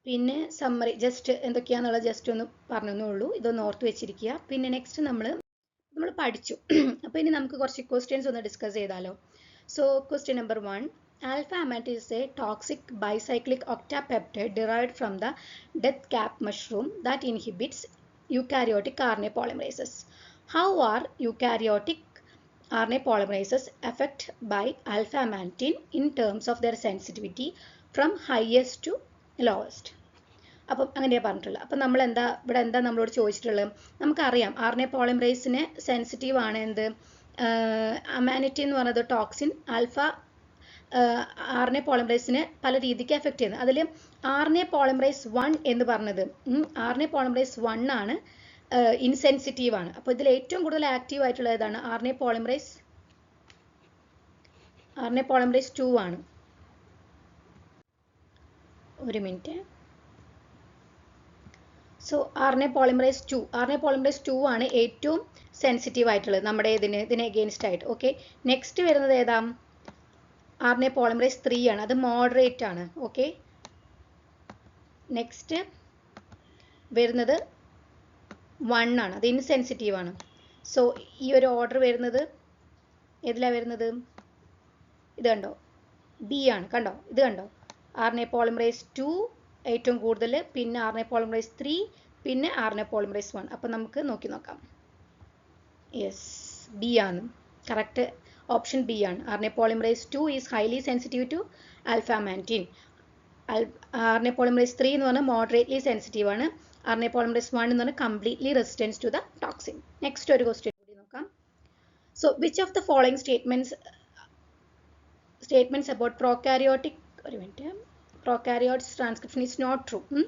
പിന്നെ സമ്മറി ജസ്റ്റ് എന്തൊക്കെയാണെന്നുള്ളത് ജസ്റ്റ് ഒന്ന് പറഞ്ഞേ ഉള്ളൂ, ഇതൊന്ന് ഓർത്ത് വെച്ചിരിക്കുക. പിന്നെ നെക്സ്റ്റ് നമ്മൾ പഠിച്ചു. അപ്പോൾ ഇനി നമുക്ക് കുറച്ച് ക്വസ്റ്റ്യൻസ് ഒന്ന് ഡിസ്കസ് ചെയ്താലോ. So question number 1, alpha amanitin is a toxic bicyclic octapeptide derived from the death cap mushroom that inhibits eukaryotic RNA polymerases. How are eukaryotic RNA polymerases affected by alpha amanitin in terms of their sensitivity from highest to lowest? അപ്പം അങ്ങനെയാണ് പറഞ്ഞിട്ടുള്ളത്. അപ്പം നമ്മൾ ഇവിടെ എന്താ നമ്മളോട് ചോദിച്ചിട്ടുള്ളത്, നമുക്കറിയാം RNA പോളിമറേസിന് സെൻസിറ്റീവ് ആണ് എന്ത്, അമാനിറ്റിൻ എന്ന് പറയുന്നത് ടോക്സിൻ. ആൽഫ RNA പോളിമറേസിന് പല രീതിക്ക് എഫക്റ്റ് ചെയ്യുന്നത്. അതിൽ RNA പോളിമറേസ് 1 എന്ന് പറഞ്ഞത്, RNA പോളിമറേസ് 1 ആണ് ഇൻസെൻസിറ്റീവ് ആണ്. അപ്പോൾ ഇതിൽ ഏറ്റവും കൂടുതൽ ആക്റ്റീവ് ആയിട്ടുള്ള ഏതാണ്, RNA പോളിമറേസ് 2 ആണ്. ഒരു മിനിറ്റ്. സോ RNA പോളിമറേസ് 2 ആണ് ഏറ്റവും സെൻസിറ്റീവ് ആയിട്ടുള്ളത് നമ്മുടെ ഇതിന് എഗെയിൻസ്റ്റ് ആയിട്ട്. ഓക്കെ, നെക്സ്റ്റ് വരുന്നത് ഏതാ, RNA പോളിമറേസ് 3 ആണ്, അത് മോഡറേറ്റ് ആണ്. ഓക്കെ, നെക്സ്റ്റ് വരുന്നത് 1 ആണ്, അത് ഇൻസെൻസിറ്റീവ് ആണ്. സോ ഈ ഒരു ഓർഡർ വരുന്നത് ഏതിലാണ് വരുന്നത്, ഇത് കണ്ടോ, B ആണ്. കണ്ടോ, ഇത് കണ്ടോ, RNA പോളിമറേസ് 2 ഏറ്റവും കൂടുതൽ, പിന്നെ RNA പോളിമറേസ് 3, പിന്നെ RNA പോളിമറേസ് 1. അപ്പം നമുക്ക് നോക്കാം. യെസ്, B ആണ് കറക്റ്റ്, ഓപ്ഷൻ B ആണ്. RNA polymerase 2 is highly sensitive to alpha amanitin. RNA polymerase 3 എന്ന് പറഞ്ഞാൽ മോഡറേറ്റ്ലി സെൻസിറ്റീവ് ആണ്. RNA polymerase 1 എന്ന് പറഞ്ഞാൽ completely resistance to the toxin. Next ഒരു ക്വസ്റ്റ്യൻ കൂടി നോക്കാം. So which of the following statements about prokaryotes transcription is not true.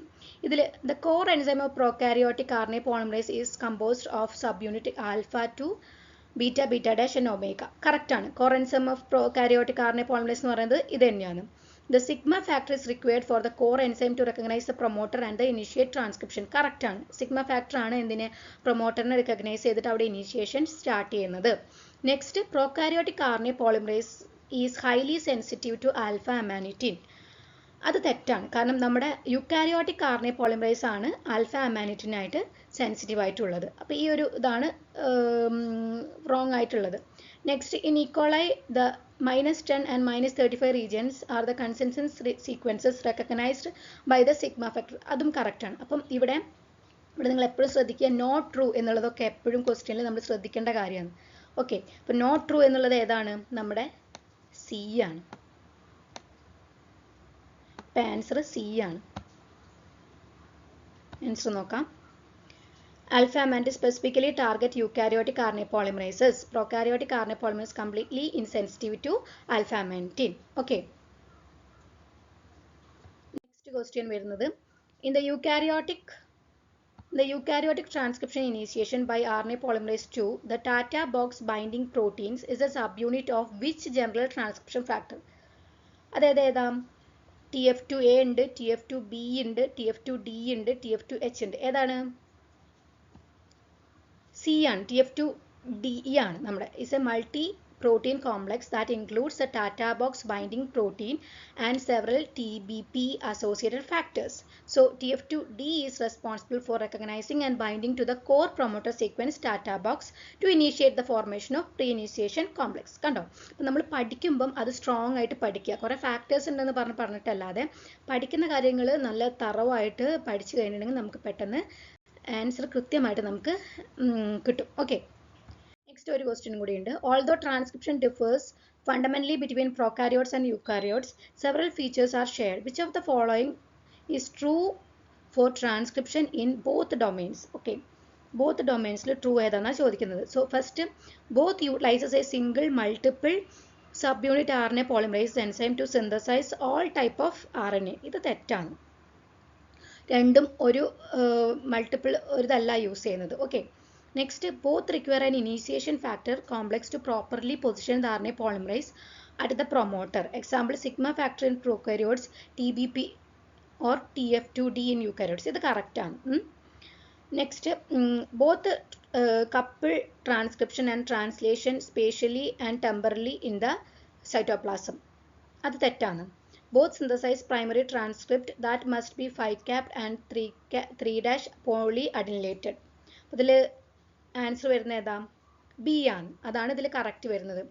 ഇതിൽ the core enzyme of prokaryotic RNA polymerase is composed of subunit alpha to beta, beta dash and omega. Correct ആണ്. core enzyme of prokaryotic RNA polymerase എന്ന് പറയുന്നത് ഇത് തന്നെയാണ്. The sigma factor is required for the core enzyme to recognize the promoter and the initiate transcription. Correct ആണ്. Sigma factor ആണ് എന്തിനെ, പ്രൊമോട്ടറിനെ recognise ചെയ്തിട്ട് അവിടെ ഇനീഷ്യേഷൻ സ്റ്റാർട്ട് ചെയ്യുന്നത്. Next, prokaryotic RNA polymerase is highly sensitive to alpha amanitin. അത് തെറ്റാണ്. കാരണം നമ്മുടെ യുക്കാരിയോട്ടിക് RNA പോളിമറേസ് ആണ് ആൽഫ അമാനിറ്റിനായിട്ട് സെൻസിറ്റീവ് ആയിട്ടുള്ളത്. അപ്പോൾ ഈ ഒരു ഇതാണ് റോങ് ആയിട്ടുള്ളത്. Next, in E. coli the -10 and -35 regions are the consensus sequences recognized by the sigma factor. അതും കറക്റ്റ് ആണ്. അപ്പം ഇവിടെ നിങ്ങൾ എപ്പോഴും ശ്രദ്ധിക്കുക, നോട്ട് ട്രൂ എന്നുള്ളതൊക്കെ എപ്പോഴും ക്വസ്റ്റ്യനിൽ നമ്മൾ ശ്രദ്ധിക്കേണ്ട കാര്യമാണ്. ഓക്കെ, അപ്പോൾ നോട്ട് ട്രൂ എന്നുള്ളത് ഏതാണ്, നമ്മുടെ C ആണ്. ഇപ്പം ആൻസർ C ആണ്. ആൻസർ നോക്കാം. Alpha amanitin specifically target eukaryotic RNA polymerases. Prokaryotic RNA polymerase completely insensitive to alpha amanitin. Okay. Next question വരുന്നത്, in the eukaryotic the eukaryotic transcription initiation by RNA polymerase II, the Tata box binding proteins is a subunit of which general transcription factor? അതായത് ഏതാ TF2A ഉണ്ട്, TF2B ഉണ്ട്, TF2D ഉണ്ട്, TF2H ഉണ്ട്. ഏതാണ്? C ആണ്. TF2D ആണ് നമ്മുടെ. is a multi protein complex that includes the Tata box binding protein and several TBP associated factors. So TF2D is responsible for recognizing and binding to the core promoter sequence Tata box to initiate the formation of pre-initiation complex. കണ്ടോ? അപ്പോൾ നമ്മൾ പഠിക്കുമ്പം അത് strong ആയിട്ട് പഠിക്കുക. കുറേ factors ഉണ്ടെന്ന് പറഞ്ഞിട്ടല്ലാതെ പഠിക്കുന്ന കാര്യങ്ങൾ നല്ല തറവായിട്ട് പഠിച്ചു കഴിഞ്ഞിട്ടുണ്ടെങ്കിൽ നമുക്ക് പെട്ടെന്ന് ആൻസർ കൃത്യമായിട്ട് നമുക്ക് കിട്ടും. ഓക്കെ, നെക്സ്റ്റ് ഒരു ക്വസ്റ്റ്യൻ കൂടി ഉണ്ട്. Although transcription differs fundamentally between prokaryotes and eukaryotes, several features are shared. Which of the following is true for transcription in both domains? Okay, both domains true ഏതാണെന്നാണ് ചോദിക്കുന്നത്. So first, both utilizes a single multiple subunit RNA polymerase enzyme to synthesize all type of RNA. ഇത് തെറ്റാണ്. രണ്ടും ഒരു multiple ഒരിതല്ല use ചെയ്യുന്നത്. Okay, next, both require an initiation factor complex to properly position the RNA polymerase at the promoter. Example, sigma factor in prokaryotes, TBP or TF2D in eukaryotes. ഇത് correct ആണ്. Next, both couple transcription and translation spatially and temporally in the cytoplasm. അത് തെറ്റാണ്. Both synthesize primary transcript that must be 5-capped and 3' polyadenylated. ഇതിൽ answer വരുന്നത് ഏതാ? B ആണ്. അതാണ് ഇതിൽ കറക്റ്റ് വരുന്നത്.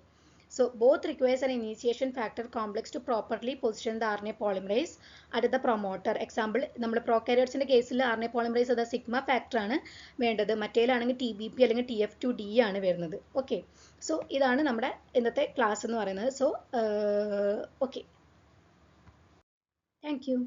So both requires an initiation factor complex to properly position the RNA polymerase at the promoter. Example, നമ്മൾ പ്രോകാരിയോട്സിൻ്റെ കേസിൽ RNA polymerase അത് സിഗ്മ ഫാക്ടർ ആണ് വേണ്ടത്, മറ്റേലാണെങ്കിൽ TBP അല്ലെങ്കിൽ TF2D ആണ് വരുന്നത്. ഓക്കെ, സോ ഇതാണ് നമ്മുടെ ഇന്നത്തെ ക്ലാസ് എന്ന് പറയുന്നത്. So okay, thank you.